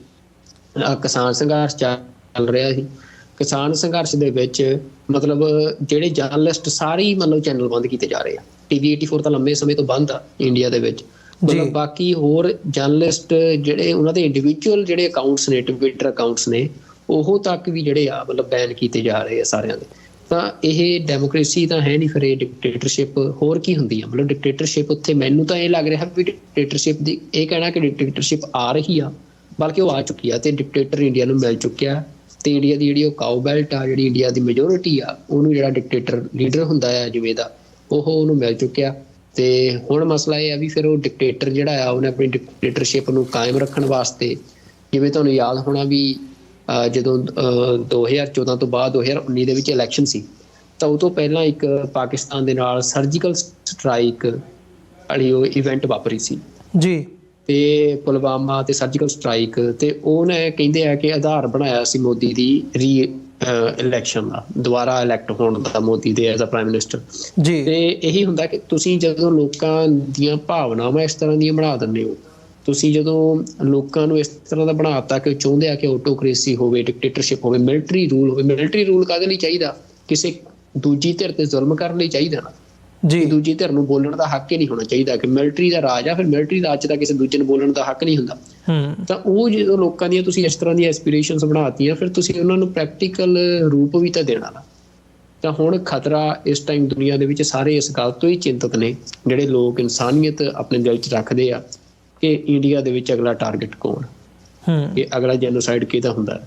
ਕਿਸਾਨ ਸੰਘਰਸ਼ ਚੱਲ ਰਿਹਾ ਸੀ, ਕਿਸਾਨ ਸੰਘਰਸ਼ ਦੇ ਵਿੱਚ ਮਤਲਬ ਜਿਹੜੇ ਜਰਨਲਿਸਟ ਸਾਰੇ ਮਤਲਬ ਚੈਨਲ ਬੰਦ ਕੀਤੇ ਜਾ ਰਹੇ ਆ। TV 84 ਤਾਂ ਲੰਬੇ ਸਮੇਂ ਤੋਂ ਬੰਦ ਆ ਇੰਡੀਆ ਦੇ ਵਿੱਚ, ਮਤਲਬ ਬਾਕੀ ਹੋਰ ਜਰਨਲਿਸਟ ਜਿਹੜੇ ਉਹਨਾਂ ਦੇ ਇੰਡੀਵਿਜੂਅਲ ਜਿਹੜੇ ਅਕਾਊਂਟਸ ਨੇ, ਟਵਿੱਟਰ ਅਕਾਊਂਟਸ ਨੇ, ਉਹ ਤੱਕ ਵੀ ਜਿਹੜੇ ਆ ਮਤਲਬ ਬੈਨ ਕੀਤੇ ਜਾ ਰਹੇ ਆ ਸਾਰਿਆਂ ਦੇ। ਤਾਂ ਇਹ ਡੈਮੋਕ੍ਰੇਸੀ ਤਾਂ ਹੈ ਨਹੀਂ, ਫਿਰ ਇਹ ਡਿਕਟੇਟਰਸ਼ਿਪ ਹੋਰ ਕੀ ਹੁੰਦੀ ਆ? ਮਤਲਬ ਡਿਕਟੇਟਰਸ਼ਿਪ ਉੱਥੇ ਮੈਨੂੰ ਤਾਂ ਇਹ ਲੱਗ ਰਿਹਾ ਵੀ ਡਿਕਟੇਟਰਸ਼ਿਪ ਦੀ ਇਹ ਕਹਿਣਾ ਕਿ ਡਿਕਟੇਟਰਸ਼ਿਪ ਆ ਰਹੀ ਆ, ਬਲਕਿ ਉਹ ਆ ਚੁੱਕੀ ਆ ਤੇ ਡਿਕਟੇਟਰ ਇੰਡੀਆ ਨੂੰ ਮਿਲ ਚੁੱਕਿਆ। ਤੇ ਇੰਡੀਆ ਦੀ ਜਿਹੜੀ ਉਹ ਕਾਊ ਬੈਲਟ ਆ, ਜਿਹੜੀ ਇੰਡੀਆ ਦੀ ਮੈਜੋਰਿਟੀ ਆ, ਉਹਨੂੰ ਜਿਹੜਾ ਡਿਕਟੇਟਰ ਲੀਡਰ ਹੁੰਦਾ ਆ ਜਿਵੇਂ ਦਾ, ਉਹਨੂੰ ਮਿਲ ਚੁੱਕਿਆ। ਤੇ ਹੁਣ ਮਸਲਾ ਇਹ ਆ ਵੀ ਫਿਰ ਉਹ ਡਿਕਟੇਟਰ ਜਿਹੜਾ ਆ ਉਹਨੇ ਆਪਣੀ ਡਿਕਟੇਟਰਸ਼ਿਪ ਨੂੰ ਕਾਇਮ ਰੱਖਣ ਵਾਸਤੇ, ਜਿਵੇਂ ਤੁਹਾਨੂੰ ਯਾਦ ਹੋਣਾ ਵੀ ਜਦੋਂ 2014 ਤੋਂ ਬਾਅਦ 2019 ਦੇ ਵਿੱਚ ਇਲੈਕਸ਼ਨ ਸੀ, ਤਾਂ ਉਹ ਤੋਂ ਪਹਿਲਾਂ ਇੱਕ ਪਾਕਿਸਤਾਨ ਦੇ ਨਾਲ ਸਰਜੀਕਲ ਸਟਰਾਈਕ ਵਾਲੀ ਉਹ ਇਵੈਂਟ ਵਾਪਰੀ ਸੀ ਜੀ, ਤੇ ਪੁਲਵਾਮਾ ਤੇ ਸਰਜੀਕਲ ਸਟਰਾਈਕ, ਤੇ ਉਹਨੇ ਕਹਿੰਦੇ ਆ ਕਿ ਆਧਾਰ ਬਣਾਇਆ ਸੀ ਮੋਦੀ ਦੀ ਇਲੈਕਸ਼ਨ ਦਾ, ਦੁਬਾਰਾ ਇਲੈਕਟ ਹੋਣ ਦਾ ਮੋਦੀ ਦੇ ਐਜ਼ ਅ ਪ੍ਰਾਈਮ ਮਿਨਿਸਟਰ ਜੀ। ਤੇ ਇਹੀ ਹੁੰਦਾ ਕਿ ਤੁਸੀਂ ਜਦੋਂ ਲੋਕਾਂ ਦੀਆਂ ਭਾਵਨਾਵਾਂ ਇਸ ਤਰ੍ਹਾਂ ਦੀਆਂ ਬਣਾ ਦਿੰਦੇ ਹੋ, ਤੁਸੀਂ ਜਦੋਂ ਲੋਕਾਂ ਨੂੰ ਇਸ ਤਰ੍ਹਾਂ ਦਾ ਬਣਾ ਦਿੱਤਾ ਕਿ ਚਾਹੁੰਦੇ ਆ ਕਿ ਆਟੋਕ੍ਰੇਸੀ ਹੋਵੇ, ਡਿਕਟੇਟਰਸ਼ਿਪ ਹੋਵੇ, ਮਿਲਟਰੀ ਰੂਲ ਹੋਵੇ। ਮਿਲਟਰੀ ਰੂਲ ਕਾਹਦੇ ਲਈ ਚਾਹੀਦਾ? ਕਿਸੇ ਦੂਜੀ ਧਿਰ ਤੇ ਜ਼ੁਲਮ ਕਰਨ ਲਈ ਚਾਹੀਦਾ ਨਾ ਜੀ। ਦੂਜੀ ਧਿਰ ਨੂੰ ਬੋਲਣ ਦਾ ਹੱਕ ਹੀ ਨਹੀਂ ਹੋਣਾ ਚਾਹੀਦਾ ਕਿ ਮਿਲਟਰੀ ਦਾ ਰਾਜ ਆ, ਫਿਰ ਮਿਲਟਰੀ ਰਾਜ 'ਚ ਤਾਂ ਕਿਸੇ ਦੂਜੇ ਨੂੰ ਬੋਲਣ ਦਾ ਹੱਕ ਨਹੀਂ ਹੁੰਦਾ। ਤਾਂ ਉਹ ਜਦੋਂ ਲੋਕਾਂ ਦੀਆਂ ਤੁਸੀਂ ਇਸ ਤਰ੍ਹਾਂ ਦੀਆਂ ਐਸਪੀਰੇਸ਼ਨਸ ਬਣਾਤੀਆਂ, ਫਿਰ ਤੁਸੀਂ ਉਹਨਾਂ ਨੂੰ ਪ੍ਰੈਕਟੀਕਲ ਰੂਪ ਵੀ ਤਾਂ ਦੇਣਾ ਨਾ। ਤਾਂ ਹੁਣ ਖਤਰਾ ਇਸ ਟਾਈਮ ਦੁਨੀਆ ਦੇ ਵਿੱਚ ਸਾਰੇ ਇਸ ਗੱਲ ਤੋਂ ਹੀ ਚਿੰਤਤ ਨੇ, ਜਿਹੜੇ ਲੋਕ ਇਨਸਾਨੀਅਤ ਆਪਣੇ ਦਿਲ 'ਚ ਰੱਖਦੇ ਆ, ਕਿ ਇੰਡੀਆ ਦੇ ਵਿੱਚ ਅਗਲਾ ਟਾਰਗੇਟ ਕੌਣ, ਕਿ ਅਗਲਾ ਜੈਨੋਸਾਈਡ ਕਿਹਦਾ ਹੁੰਦਾ,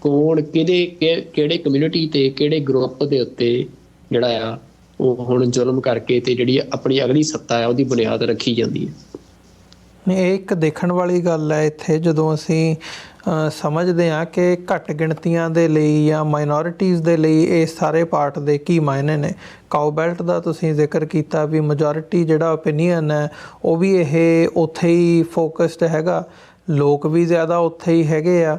ਕੌਣ ਕਿਹੜੇ ਕਮਿਊਨਿਟੀ ਤੇ ਕਿਹੜੇ ਗਰੁੱਪ ਦੇ ਉੱਤੇ ਜਿਹੜਾ ਆ ਉਹ ਹੁਣ ਜ਼ੁਲਮ ਕਰਕੇ ਤੇ ਜਿਹੜੀ ਆਪਣੀ ਅਗਲੀ ਸੱਤਾ ਆ ਉਹਦੀ ਬੁਨਿਆਦ ਰੱਖੀ ਜਾਂਦੀ ਹੈ। ਨਹੀਂ, ਇਹ ਇੱਕ ਦੇਖਣ ਵਾਲੀ ਗੱਲ ਹੈ ਇੱਥੇ, ਜਦੋਂ ਅਸੀਂ ਸਮਝਦੇ ਹਾਂ ਕਿ ਘੱਟ ਗਿਣਤੀਆਂ ਦੇ ਲਈ ਜਾਂ ਮਾਈਨੋਰਿਟੀਜ਼ ਦੇ ਲਈ ਇਹ ਸਾਰੇ ਪਾਰਟ ਦੇ ਕੀ ਮਾਇਨੇ ਨੇ। ਕਾਊ ਬੈਲਟ ਦਾ ਤੁਸੀਂ ਜ਼ਿਕਰ ਕੀਤਾ ਵੀ ਮੈਜੋਰਿਟੀ ਜਿਹੜਾ ਓਪੀਨੀਅਨ ਹੈ ਉਹ ਵੀ ਇਹ ਉੱਥੇ ਹੀ ਫੋਕਸਡ ਹੈਗਾ, ਲੋਕ ਵੀ ਜ਼ਿਆਦਾ ਉੱਥੇ ਹੀ ਹੈਗੇ ਆ,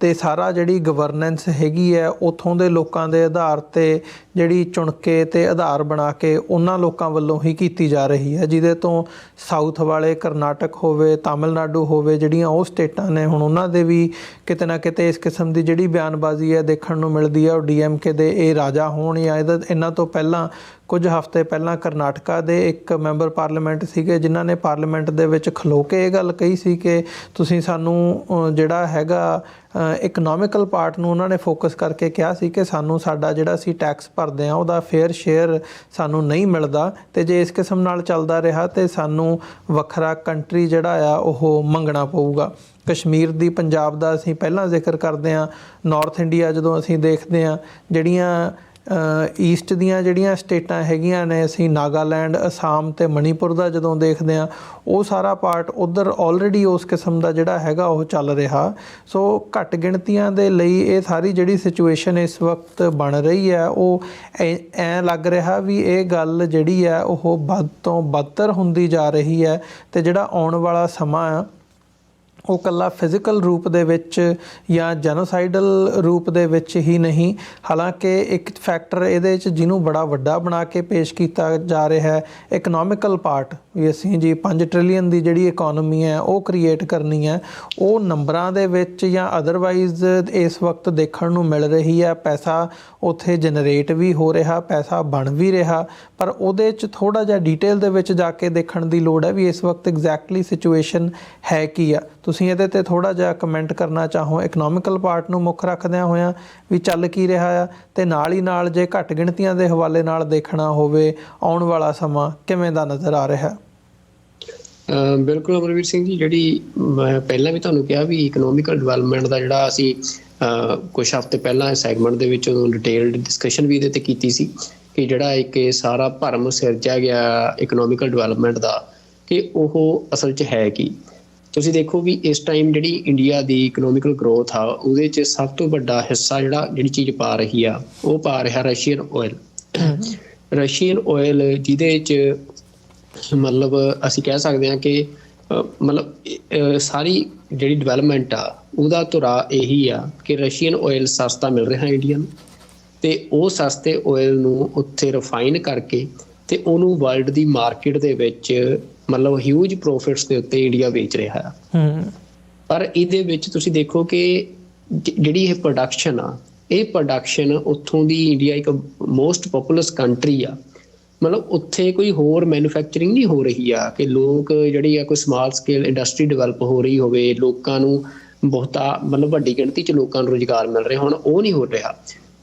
ਤੇ ਸਾਰਾ ਜਿਹੜੀ ਗਵਰਨੈਂਸ ਹੈਗੀ ਹੈ ਉੱਥੋਂ ਦੇ ਲੋਕਾਂ ਦੇ ਆਧਾਰ 'ਤੇ ਜਿਹੜੀ ਚੁਣ ਕੇ ਤੇ ਆਧਾਰ ਬਣਾ ਕੇ ਉਹਨਾਂ ਲੋਕਾਂ ਵੱਲੋਂ ਹੀ ਕੀਤੀ ਜਾ ਰਹੀ ਹੈ, ਜਿਹਦੇ ਤੋਂ ਸਾਊਥ ਵਾਲੇ ਕਰਨਾਟਕ ਹੋਵੇ, ਤਾਮਿਲਨਾਡੂ ਹੋਵੇ, ਜਿਹੜੀਆਂ ਉਹ ਸਟੇਟਾਂ ਨੇ, ਹੁਣ ਉਹਨਾਂ ਦੇ ਵੀ ਕਿਤੇ ਨਾ ਕਿਤੇ ਇਸ ਕਿਸਮ ਦੀ ਜਿਹੜੀ ਬਿਆਨਬਾਜ਼ੀ ਹੈ ਦੇਖਣ ਨੂੰ ਮਿਲਦੀ ਹੈ। ਉਹ DMK ਦੇ ਇਹ ਰਾਜਾ ਹੋਣ ਜਾਂ ਇਹਨਾਂ ਤੋਂ ਪਹਿਲਾਂ ਕੁਝ ਹਫ਼ਤੇ ਪਹਿਲਾਂ ਕਰਨਾਟਕਾ ਦੇ ਇੱਕ ਮੈਂਬਰ ਪਾਰਲੀਮੈਂਟ ਸੀਗੇ ਜਿਨ੍ਹਾਂ ਨੇ ਪਾਰਲੀਮੈਂਟ ਦੇ ਵਿੱਚ ਖਲੋ ਕੇ ਇਹ ਗੱਲ ਕਹੀ ਸੀ ਕਿ ਤੁਸੀਂ ਸਾਨੂੰ ਜਿਹੜਾ ਹੈਗਾ ਇਕਨੋਮਿਕਲ ਪਾਰਟ ਨੂੰ ਉਹਨਾਂ ਨੇ ਫੋਕਸ ਕਰਕੇ ਕਿਹਾ ਸੀ ਕਿ ਸਾਨੂੰ ਸਾਡਾ ਜਿਹੜਾ ਅਸੀਂ ਟੈਕਸ ਭਰਦੇ ਹਾਂ ਉਹਦਾ ਫੇਅਰ ਸ਼ੇਅਰ ਸਾਨੂੰ ਨਹੀਂ ਮਿਲਦਾ, ਅਤੇ ਜੇ ਇਸ ਕਿਸਮ ਨਾਲ ਚੱਲਦਾ ਰਿਹਾ ਤਾਂ ਸਾਨੂੰ ਵੱਖਰਾ ਕੰਟਰੀ ਜਿਹੜਾ ਆ ਉਹ ਮੰਗਣਾ ਪਊਗਾ। ਕਸ਼ਮੀਰ ਦੀ, ਪੰਜਾਬ ਦਾ ਅਸੀਂ ਪਹਿਲਾਂ ਜ਼ਿਕਰ ਕਰਦੇ ਹਾਂ। ਨਾਰਥ ਇੰਡੀਆ ਜਦੋਂ ਅਸੀਂ ਦੇਖਦੇ ਹਾਂ, ਜਿਹੜੀਆਂ ਈਸਟ ਦੀਆਂ ਜਿਹੜੀਆਂ ਸਟੇਟਾਂ ਹੈਗੀਆਂ ਨੇ, ਅਸੀਂ ਨਾਗਾਲੈਂਡ, ਅਸਾਮ ਅਤੇ ਮਣੀਪੁਰ ਦਾ ਜਦੋਂ ਦੇਖਦੇ ਹਾਂ, ਉਹ ਸਾਰਾ ਪਾਰਟ ਉੱਧਰ ਆਲਰੇਡੀ ਉਸ ਕਿਸਮ ਦਾ ਜਿਹੜਾ ਹੈਗਾ ਉਹ ਚੱਲ ਰਿਹਾ। ਸੋ ਘੱਟ ਗਿਣਤੀਆਂ ਦੇ ਲਈ ਇਹ ਸਾਰੀ ਜਿਹੜੀ ਸਿਚੁਏਸ਼ਨ ਇਸ ਵਕਤ ਬਣ ਰਹੀ ਹੈ, ਉਹ ਐਂ ਲੱਗ ਰਿਹਾ ਵੀ ਇਹ ਗੱਲ ਜਿਹੜੀ ਹੈ ਉਹ ਵੱਧ ਤੋਂ ਬਦਤਰ ਹੁੰਦੀ ਜਾ ਰਹੀ ਹੈ, ਅਤੇ ਜਿਹੜਾ ਆਉਣ ਵਾਲਾ ਸਮਾਂ ਆ ਉਹ ਇਕੱਲਾ ਫਿਜ਼ੀਕਲ ਰੂਪ ਦੇ ਵਿੱਚ ਜਾਂ ਜੈਨੋਸਾਈਡਲ ਰੂਪ ਦੇ ਵਿੱਚ ਹੀ ਨਹੀਂ, ਹਾਲਾਂਕਿ ਇੱਕ ਫੈਕਟਰ ਇਹਦੇ 'ਚ ਜਿਹਨੂੰ ਬੜਾ ਵੱਡਾ ਬਣਾ ਕੇ ਪੇਸ਼ ਕੀਤਾ ਜਾ ਰਿਹਾ ਹੈ ਇਕਨੋਮਿਕਲ ਪਾਰਟ, ਵੀ ਅਸੀਂ ਜੀ 5 ਟ੍ਰਿਲੀਅਨ ਦੀ ਜਿਹੜੀ ਇਕੋਨਮੀ ਹੈ ਉਹ ਕ੍ਰੀਏਟ ਕਰਨੀ ਹੈ। ਉਹ ਨੰਬਰਾਂ ਦੇ ਵਿੱਚ ਜਾਂ ਅਦਰਵਾਈਜ਼ ਇਸ ਵਕਤ ਦੇਖਣ ਨੂੰ ਮਿਲ ਰਹੀ ਹੈ। ਪੈਸਾ ਉੱਥੇ ਜਨਰੇਟ ਵੀ ਹੋ ਰਿਹਾ, ਪੈਸਾ ਬਣ ਵੀ ਰਿਹਾ, ਪਰ ਉਹਦੇ 'ਚ ਥੋੜ੍ਹਾ ਜਿਹਾ ਡੀਟੇਲ ਦੇ ਵਿੱਚ ਜਾ ਕੇ ਦੇਖਣ ਦੀ ਲੋੜ ਹੈ ਵੀ ਇਸ ਵਕਤ ਐਗਜ਼ੈਕਟਲੀ ਸਿਚੁਏਸ਼ਨ ਹੈ ਕੀ ਆ। ਤੁਸੀਂ ਇਹਦੇ 'ਤੇ ਥੋੜ੍ਹਾ ਜਿਹਾ ਕਮੈਂਟ ਕਰਨਾ ਚਾਹੋ ਇਕਨੋਮਿਕਲ ਪਾਰਟ ਨੂੰ ਮੁੱਖ ਰੱਖਦਿਆਂ ਹੋਇਆਂ ਵੀ ਚੱਲ ਕੀ ਰਿਹਾ ਆ, ਅਤੇ ਨਾਲ ਹੀ ਨਾਲ ਜੇ ਘੱਟ ਗਿਣਤੀਆਂ ਦੇ ਹਵਾਲੇ ਨਾਲ ਦੇਖਣਾ ਹੋਵੇ ਆਉਣ ਵਾਲਾ ਸਮਾਂ ਕਿਵੇਂ ਦਾ ਨਜ਼ਰ ਆ ਰਿਹਾ? ਬਿਲਕੁਲ ਅਮਰਵੀਰ ਸਿੰਘ ਜੀ, ਜਿਹੜੀ ਮੈਂ ਪਹਿਲਾਂ ਵੀ ਤੁਹਾਨੂੰ ਕਿਹਾ ਵੀ ਇਕਨੋਮਿਕਲ ਡਿਵੈਲਪਮੈਂਟ ਦਾ ਜਿਹੜਾ ਅਸੀਂ ਕੁਛ ਹਫ਼ਤੇ ਪਹਿਲਾਂ ਸੈਗਮੈਂਟ ਦੇ ਵਿੱਚ ਉਦੋਂ ਡਿਟੇਲਡ ਡਿਸਕਸ਼ਨ ਵੀ ਇਹਦੇ 'ਤੇ ਕੀਤੀ ਸੀ ਕਿ ਜਿਹੜਾ ਇੱਕ ਸਾਰਾ ਭਰਮ ਸਿਰਜਿਆ ਗਿਆ ਇਕਨੋਮਿਕਲ ਡਿਵੈਲਪਮੈਂਟ ਦਾ ਕਿ ਉਹ ਅਸਲ 'ਚ ਹੈ ਕੀ। ਤੁਸੀਂ ਦੇਖੋ ਵੀ ਇਸ ਟਾਈਮ ਜਿਹੜੀ ਇੰਡੀਆ ਦੀ ਇਕਨੋਮਿਕਲ ਗਰੋਥ ਆ ਉਹਦੇ 'ਚ ਸਭ ਤੋਂ ਵੱਡਾ ਹਿੱਸਾ ਜਿਹੜੀ ਚੀਜ਼ ਪਾ ਰਹੀ ਆ ਉਹ ਪਾ ਰਿਹਾ ਰਸ਼ੀਅਨ ਆਇਲ। ਰਸ਼ੀਅਨ ਆਇਲ ਜਿਹਦੇ 'ਚ ਮਤਲਬ ਅਸੀਂ ਕਹਿ ਸਕਦੇ ਹਾਂ ਕਿ ਮਤਲਬ ਸਾਰੀ ਜਿਹੜੀ ਡਿਵੈਲਪਮੈਂਟ ਆ ਉਹਦਾ ਧੁਰਾ ਇਹੀ ਆ ਕਿ ਰਸ਼ੀਅਨ ਆਇਲ ਸਸਤਾ ਮਿਲ ਰਿਹਾ ਇੰਡੀਆ ਨੂੰ, ਅਤੇ ਉਹ ਸਸਤੇ ਆਇਲ ਨੂੰ ਉੱਥੇ ਰਿਫਾਈਨ ਕਰਕੇ ਅਤੇ ਉਹਨੂੰ ਵਰਲਡ ਦੀ ਮਾਰਕੀਟ ਦੇ ਵਿੱਚ ਮਤਲਬ ਹਿਊਜ ਪ੍ਰੋਫਿਟਸ ਦੇ ਉੱਤੇ ਇੰਡੀਆ ਵੇਚ ਰਿਹਾ ਆ। ਪਰ ਇਹਦੇ ਵਿੱਚ ਤੁਸੀਂ ਦੇਖੋ ਕਿ ਜਿਹੜੀ ਇਹ ਪ੍ਰੋਡਕਸ਼ਨ ਆ, ਇਹ ਪ੍ਰੋਡਕਸ਼ਨ ਉੱਥੋਂ ਦੀ ਇੰਡੀਆ ਇੱਕ ਮੋਸਟ ਪੋਪੂਲਸ ਕੰਟਰੀ ਆ, ਮਤਲਬ ਉੱਥੇ ਕੋਈ ਹੋਰ ਮੈਨੂਫੈਕਚਰਿੰਗ ਨਹੀਂ ਹੋ ਰਹੀ ਆ ਕਿ ਲੋਕ ਜਿਹੜੀ ਆ ਕੋਈ ਸਮਾਲ ਸਕੇਲ ਇੰਡਸਟਰੀ ਡਿਵੈਲਪ ਹੋ ਰਹੀ ਹੋਵੇ, ਲੋਕਾਂ ਨੂੰ ਬਹੁਤਾ ਮਤਲਬ ਵੱਡੀ ਗਿਣਤੀ 'ਚ ਲੋਕਾਂ ਨੂੰ ਰੁਜ਼ਗਾਰ ਮਿਲ ਰਿਹਾ, ਹੁਣ ਉਹ ਨਹੀਂ ਹੋ ਰਿਹਾ।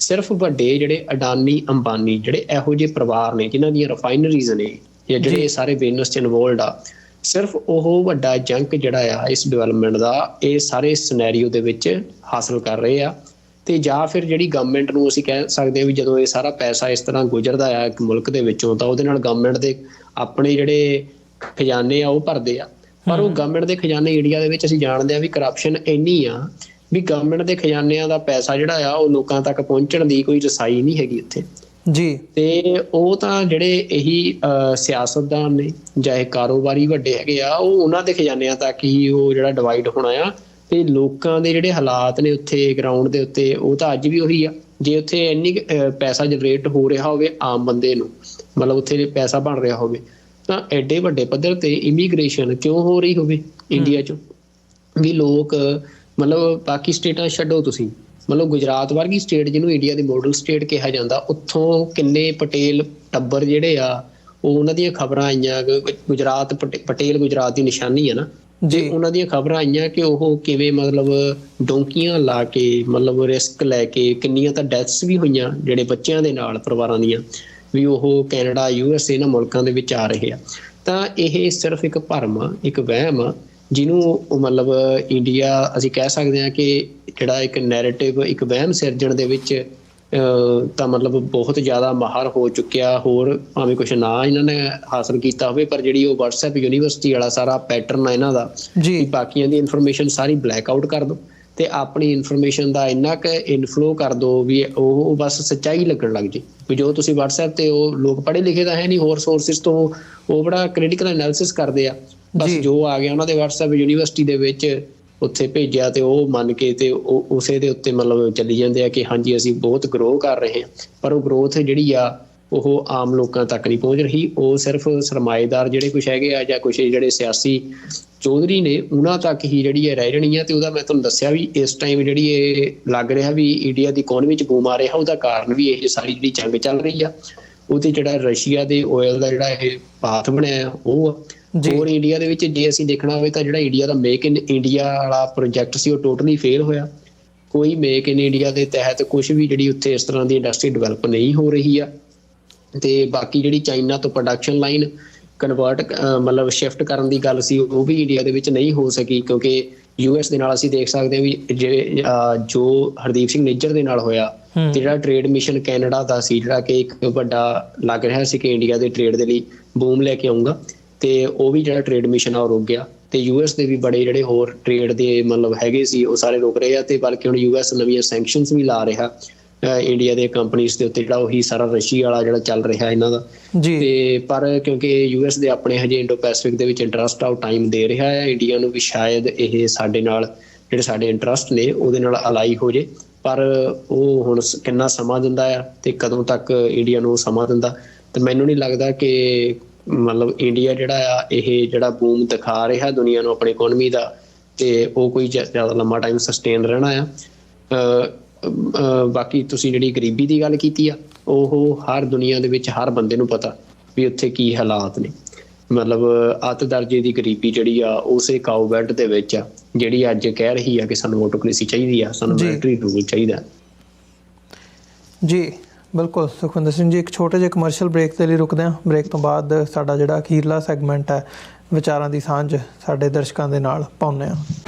ਸਿਰਫ ਵੱਡੇ ਜਿਹੜੇ ਅਡਾਨੀ ਅੰਬਾਨੀ ਜਿਹੜੇ ਇਹੋ ਜਿਹੇ ਪਰਿਵਾਰ ਨੇ ਜਿਨ੍ਹਾਂ ਦੀਆਂ ਰਿਫਾਈਨਰੀਜ਼ ਨੇ ਜਾਂ ਜਿਹੜੇ ਸਾਰੇ ਬਿਜ਼ਨਸ 'ਚ ਇਨਵੋਲਡ ਆ, ਸਿਰਫ ਉਹ ਵੱਡਾ ਜੰਕ ਜਿਹੜਾ ਆ ਇਸ ਡਿਵੈਲਪਮੈਂਟ ਦਾ ਇਹ ਸਾਰੇ ਸਿਨੈਰੀਓ ਦੇ ਵਿੱਚ ਹਾਸਲ ਕਰ ਰਹੇ ਆ। ਅਤੇ ਜਾਂ ਫਿਰ ਜਿਹੜੀ ਗਵਰਨਮੈਂਟ ਨੂੰ ਅਸੀਂ ਕਹਿ ਸਕਦੇ ਹਾਂ ਵੀ ਜਦੋਂ ਇਹ ਸਾਰਾ ਪੈਸਾ ਇਸ ਤਰ੍ਹਾਂ ਗੁਜ਼ਰਦਾ ਆ ਇੱਕ ਮੁਲਕ ਦੇ ਵਿੱਚੋਂ ਤਾਂ ਉਹਦੇ ਨਾਲ ਗਵਰਨਮੈਂਟ ਦੇ ਆਪਣੇ ਜਿਹੜੇ ਖਜ਼ਾਨੇ ਆ ਉਹ ਭਰਦੇ ਆ, ਪਰ ਉਹ ਗਵਰਨਮੈਂਟ ਦੇ ਖਜ਼ਾਨੇ ਇੰਡੀਆ ਦੇ ਵਿੱਚ ਅਸੀਂ ਜਾਣਦੇ ਹਾਂ ਵੀ ਕਰਪਸ਼ਨ ਇੰਨੀ ਆ ਵੀ ਗਵਰਨਮੈਂਟ ਦੇ ਖਜ਼ਾਨਿਆਂ ਦਾ ਪੈਸਾ ਜਿਹੜਾ ਆ ਉਹ ਲੋਕਾਂ ਤੱਕ ਪਹੁੰਚਣ ਦੀ ਕੋਈ ਰਸਾਈ ਨਹੀਂ ਹੈਗੀ ਉੱਥੇ ਜੀ। ਤੇ ਉਹ ਤਾਂ ਜਿਹੜੇ ਇਹੀ ਸਿਆਸਤਦਾਨ ਨੇ ਜਾਂ ਇਹ ਕਾਰੋਬਾਰੀ ਵੱਡੇ ਹੈਗੇ ਆ ਉਹ ਉਹਨਾਂ ਦੇ ਖਜ਼ਾਨਿਆਂ ਤੱਕ ਹੀ ਉਹ ਜਿਹੜਾ ਡਿਵਾਈਡ ਹੋਣਾ ਆ, ਤੇ ਲੋਕਾਂ ਦੇ ਜਿਹੜੇ ਹਾਲਾਤ ਨੇ ਉੱਥੇ ਗਰਾਊਂਡ ਦੇ ਉੱਤੇ ਉਹ ਤਾਂ ਅੱਜ ਵੀ ਉਹੀ ਆ। ਜੇ ਉੱਥੇ ਇੰਨੀ ਪੈਸਾ ਜਨਰੇਟ ਹੋ ਰਿਹਾ ਹੋਵੇ ਆਮ ਬੰਦੇ ਨੂੰ, ਮਤਲਬ ਉੱਥੇ ਪੈਸਾ ਬਣ ਰਿਹਾ ਹੋਵੇ, ਤਾਂ ਐਡੇ ਵੱਡੇ ਪੱਧਰ ਤੇ ਇਮੀਗ੍ਰੇਸ਼ਨ ਕਿਉਂ ਹੋ ਰਹੀ ਹੋਵੇ ਇੰਡੀਆ 'ਚੋਂ ਵੀ ਲੋਕ ਮਤਲਬ ਬਾਕੀ ਸਟੇਟਾਂ ਛੱਡੋ, ਤੁਸੀਂ ਮਤਲਬ ਗੁਜਰਾਤ ਵਰਗੀ ਸਟੇਟ ਜਿਹਨੂੰ ਇੰਡੀਆ ਦੀ ਮਾਡਲ ਸਟੇਟ ਕਿਹਾ ਜਾਂਦਾ, ਉੱਥੋਂ ਕਿੰਨੇ ਪਟੇਲ ਟੱਬਰ ਜਿਹੜੇ ਆ ਉਹ ਉਹਨਾਂ ਦੀਆਂ ਖਬਰਾਂ ਆਈਆਂ, ਗੁਜਰਾਤ ਪਟੇਲ ਗੁਜਰਾਤ ਦੀ ਨਿਸ਼ਾਨੀ ਹੈ ਨਾ, ਜੇ ਉਹਨਾਂ ਦੀਆਂ ਖਬਰਾਂ ਆਈਆਂ ਕਿ ਉਹ ਕਿਵੇਂ ਮਤਲਬ ਡੋਂਕੀਆਂ ਲਾ ਕੇ ਮਤਲਬ ਰਿਸਕ ਲੈ ਕੇ ਕਿੰਨੀਆਂ ਤਾਂ ਡੈਥਸ ਵੀ ਹੋਈਆਂ ਜਿਹੜੇ ਬੱਚਿਆਂ ਦੇ ਨਾਲ ਪਰਿਵਾਰਾਂ ਦੀਆਂ, ਵੀ ਉਹ ਕੈਨੇਡਾ USA ਇਹਨਾਂ ਮੁਲਕਾਂ ਦੇ ਵਿੱਚ ਆ ਰਹੇ ਆ। ਤਾਂ ਇਹ ਸਿਰਫ ਇੱਕ ਭਰਮ ਆ, ਇੱਕ ਵਹਿਮ ਆ ਜਿਹਨੂੰ ਮਤਲਬ ਇੰਡੀਆ ਅਸੀਂ ਕਹਿ ਸਕਦੇ ਹਾਂ ਕਿ ਜਿਹੜਾ ਇੱਕ ਨੈਰੇਟਿਵ ਇੱਕ ਵਹਿਮ ਸਿਰਜਣ ਦੇ ਵਿੱਚ ਤਾਂ ਮਤਲਬ ਬਹੁਤ ਜ਼ਿਆਦਾ ਮਾਹਰ ਹੋ ਚੁੱਕਿਆ। ਹੋਰ ਭਾਵੇਂ ਕੁਛ ਨਾ ਇਹਨਾਂ ਨੇ ਹਾਸਲ ਕੀਤਾ ਹੋਵੇ, ਪਰ ਜਿਹੜੀ ਉਹ WhatsApp ਯੂਨੀਵਰਸਿਟੀ ਵਾਲਾ ਸਾਰਾ ਪੈਟਰਨ ਆ ਇਹਨਾਂ ਦਾ ਜੀ, ਬਾਕੀਆਂ ਦੀ ਇਨਫੋਰਮੇਸ਼ਨ ਸਾਰੀ ਬਲੈਕ ਆਊਟ ਕਰ ਦਿਓ ਤੇ ਆਪਣੀ ਇਨਫੋਰਮੇਸ਼ਨ ਦਾ ਇੰਨਾ ਕੁ ਇਨਫਲੋ ਕਰ ਦਿਓ ਵੀ ਉਹ ਬਸ ਸੱਚਾਈ ਲੱਗਣ ਲੱਗ ਜੇ। ਵੀ ਜੋ ਤੁਸੀਂ WhatsApp ਤੇ ਉਹ ਲੋਕ ਪੜ੍ਹੇ ਲਿਖੇ ਤਾਂ ਹੈ ਨਹੀਂ, ਹੋਰ ਸੋਰਸਿਸ ਤੋਂ ਉਹ ਬੜਾ ਕ੍ਰਿਟੀਕਲ ਐਨਾਲਿਸਿਸ ਕਰਦੇ ਆ, ਬਸ ਜੋ ਆ ਗਿਆ ਉਹਨਾਂ ਦੇ WhatsApp ਯੂਨੀਵਰਸਿਟੀ ਦੇ ਵਿੱਚ ਉੱਥੇ ਭੇਜਿਆ ਤੇ ਉਹ ਮੰਨ ਕੇ ਤੇ ਉਹ ਉਸੇ ਦੇ ਉੱਤੇ ਮਤਲਬ ਚੱਲੀ ਜਾਂਦੇ ਆ ਕਿ ਹਾਂਜੀ ਅਸੀਂ ਬਹੁਤ ਗਰੋ ਕਰ ਰਹੇ ਹਾਂ। ਪਰ ਉਹ ਗਰੋਥ ਜਿਹੜੀ ਆ ਉਹ ਆਮ ਲੋਕਾਂ ਤੱਕ ਨਹੀਂ ਪਹੁੰਚ ਰਹੀ, ਉਹ ਸਿਰਫ ਸਰਮਾਏਦਾਰ ਜਿਹੜੇ ਕੁਛ ਹੈਗੇ ਆ ਜਾਂ ਕੁਛ ਜਿਹੜੇ ਸਿਆਸੀ ਚੌਧਰੀ ਨੇ ਉਹਨਾਂ ਤੱਕ ਹੀ ਜਿਹੜੀ ਹੈ ਰਹਿ ਜਾਣੀ ਆ। ਤੇ ਉਹਦਾ ਮੈਂ ਤੁਹਾਨੂੰ ਦੱਸਿਆ ਵੀ ਇਸ ਟਾਈਮ ਜਿਹੜੀ ਇਹ ਲੱਗ ਰਿਹਾ ਵੀ ਇੰਡੀਆ ਦੀ ਇਕੋਨਮੀ 'ਚ ਬੂਮ ਆ ਰਿਹਾ, ਉਹਦਾ ਕਾਰਨ ਵੀ ਇਹ ਸਾਰੀ ਜਿਹੜੀ ਜੰਗ ਚੱਲ ਰਹੀ ਆ ਉਹਦੇ ਜਿਹੜਾ ਰਸ਼ੀਆ ਦੇ ਆਇਲ ਦਾ ਜਿਹੜਾ ਇਹ ਪਾਥ ਬਣਿਆ ਉਹ ਆ। ਹੋਰ ਇੰਡੀਆ ਦੇ ਵਿੱਚ ਜੇ ਅਸੀਂ ਦੇਖਣਾ ਹੋਵੇ ਤਾਂ ਜਿਹੜਾ India the make in India ਵਾਲਾ ਪ੍ਰੋਜੈਕਟ ਸੀ ਉਹ ਟੋਟਲੀ ਫੇਲ ਹੋਇਆ। ਕੋਈ ਮੇਕ ਇਨ ਇੰਡੀਆ ਦੇ ਤਹਿਤ ਕੁਛ ਵੀ ਜਿਹੜੀ ਉੱਥੇ ਇਸ ਤਰ੍ਹਾਂ ਦੀ ਇੰਡਸਟਰੀ ਡਿਵੈਲਪ ਨਹੀਂ ਹੋ ਰਹੀ ਆ। ਤੇ ਬਾਕੀ ਜਿਹੜੀ ਚਾਈਨਾ ਤੋਂ ਪ੍ਰੋਡਕਸ਼ਨ ਲਾਈਨ ਕਨਵਰਟ ਮਤਲਬ ਸ਼ਿਫਟ ਕਰਨ ਦੀ ਗੱਲ ਸੀ ਉਹ ਵੀ ਇੰਡੀਆ ਦੇ ਵਿੱਚ ਨਹੀਂ ਹੋ ਸਕੀ, ਕਿਉਂਕਿ US ਦੇ ਨਾਲ ਅਸੀਂ ਦੇਖ ਸਕਦੇ ਹਾਂ ਵੀ ਜੋ ਹਰਦੀਪ ਸਿੰਘ ਨਿੱਜਰ ਦੇ ਨਾਲ ਹੋਇਆ ਤੇ ਜਿਹੜਾ ਟ੍ਰੇਡ ਮਿਸ਼ਨ ਕੈਨੇਡਾ ਦਾ ਸੀ ਜਿਹੜਾ ਕਿ ਇੱਕ ਵੱਡਾ ਲੱਗ ਰਿਹਾ ਸੀ ਕਿ ਇੰਡੀਆ ਦੇ ਟ੍ਰੇਡ ਦੇ ਲਈ ਬੂਮ ਲੈ ਕੇ ਆਊਗਾ, ਤੇ ਉਹ ਵੀ ਜਿਹੜਾ ਟ੍ਰੇਡ ਮਿਸ਼ਨ ਆ ਉਹ ਰੁਕ ਗਿਆ। ਤੇ US ਦੇ ਵੀ ਬੜੇ ਜਿਹੜੇ ਹੋਰ ਟ੍ਰੇਡ ਦੇ ਮਤਲਬ ਹੈਗੇ ਸੀ ਉਹ ਸਾਰੇ ਰੁਕ ਰਹੇ ਆ, ਤੇ ਬਲਕਿ ਹੁਣ US ਨਵੀਆਂ ਸੈਂਕਸ਼ਨਸ ਵੀ ਲਾ ਰਿਹਾ। ਇੰਡੀਆ ਦੇ ਕੰਪਨੀਆਂ ਦੇ ਉੱਤੇ, ਜਿਹੜਾ ਉਹੀ ਸਾਰਾ ਰਸ਼ੀਆ ਵਾਲਾ ਜਿਹੜਾ ਚੱਲ ਰਿਹਾ ਇਹਨਾਂ ਦਾ। ਜੀ ਤੇ ਪਰ ਕਿਉਂਕਿ US ਦੇ ਆਪਣੇ ਹਜੇ ਇੰਡੋ ਪੈਸਿਫਿਕ ਦੇ ਵਿੱਚ ਇੰਟਰਸਟ ਆ, ਉਹ ਟਾਈਮ ਦੇ ਰਿਹਾ ਹੈ ਇੰਡੀਆ ਨੂੰ ਵੀ ਸ਼ਾਇਦ ਇਹ ਸਾਡੇ ਨਾਲ ਜਿਹੜੇ ਸਾਡੇ ਇੰਟਰਸਟ ਨੇ ਉਹਦੇ ਨਾਲ ਅਲਾਈ ਹੋ ਜੇ, ਪਰ ਉਹ ਹੁਣ ਕਿੰਨਾ ਸਮਾਂ ਦਿੰਦਾ ਆ ਤੇ ਕਦੋਂ ਤੱਕ ਇੰਡੀਆ ਨੂੰ ਸਮਾਂ ਦਿੰਦਾ। ਤੇ ਮੈਨੂੰ ਨਹੀਂ ਲੱਗਦਾ ਕਿ ਮਤਲਬ ਇੰਡੀਆ ਜਿਹੜਾ ਆ ਇਹ ਜਿਹੜਾ ਬੂਮ ਦਿਖਾ ਰਿਹਾ ਦੁਨੀਆ ਨੂੰ ਆਪਣੀ ਇਕੋਨਮੀ ਦਾ, ਤੇ ਉਹ ਕੋਈ ਜ਼ਿਆਦਾ ਲੰਮਾ ਟਾਈਮ ਸਸਟੇਨ ਰਹਿਣਾ ਆ। ਬਾਕੀ ਤੁਸੀਂ ਜਿਹੜੀ ਗਰੀਬੀ ਦੀ ਗੱਲ ਕੀਤੀ ਆ, ਉਹ ਹਰ ਦੁਨੀਆ ਦੇ ਵਿੱਚ ਹਰ ਬੰਦੇ ਨੂੰ ਪਤਾ ਵੀ ਉੱਥੇ ਕੀ ਹਾਲਾਤ ਨੇ। ਮਤਲਬ ਅੱਤ ਦਰਜੇ ਦੀ ਗਰੀਬੀ ਜਿਹੜੀ ਆ ਉਸੇ ਕਾਊ ਬੈਲਟ ਦੇ ਵਿੱਚ ਆ, ਜਿਹੜੀ ਅੱਜ ਕਹਿ ਰਹੀ ਆ ਕਿ ਸਾਨੂੰ ਆਟੋਕ੍ਰੇਸੀ ਚਾਹੀਦੀ ਆ, ਸਾਨੂੰ ਮਿਲਟਰੀ ਰੂਲ ਚਾਹੀਦਾ। ਜੀ ਬਿਲਕੁਲ ਸੁਖਵਿੰਦਰ ਸਿੰਘ ਜੀ, ਇੱਕ ਛੋਟੇ ਜਿਹੇ ਕਮਰਸ਼ੀਅਲ ਬ੍ਰੇਕ ਦੇ ਲਈ ਰੁਕਦੇ ਹਾਂ। ਬ੍ਰੇਕ ਤੋਂ ਬਾਅਦ ਸਾਡਾ ਜਿਹੜਾ ਅਖੀਰਲਾ ਸੈਗਮੈਂਟ ਹੈ ਵਿਚਾਰਾਂ ਦੀ ਸਾਂਝ ਸਾਡੇ ਦਰਸ਼ਕਾਂ ਦੇ ਨਾਲ ਪਾਉਂਦੇ ਹਾਂ।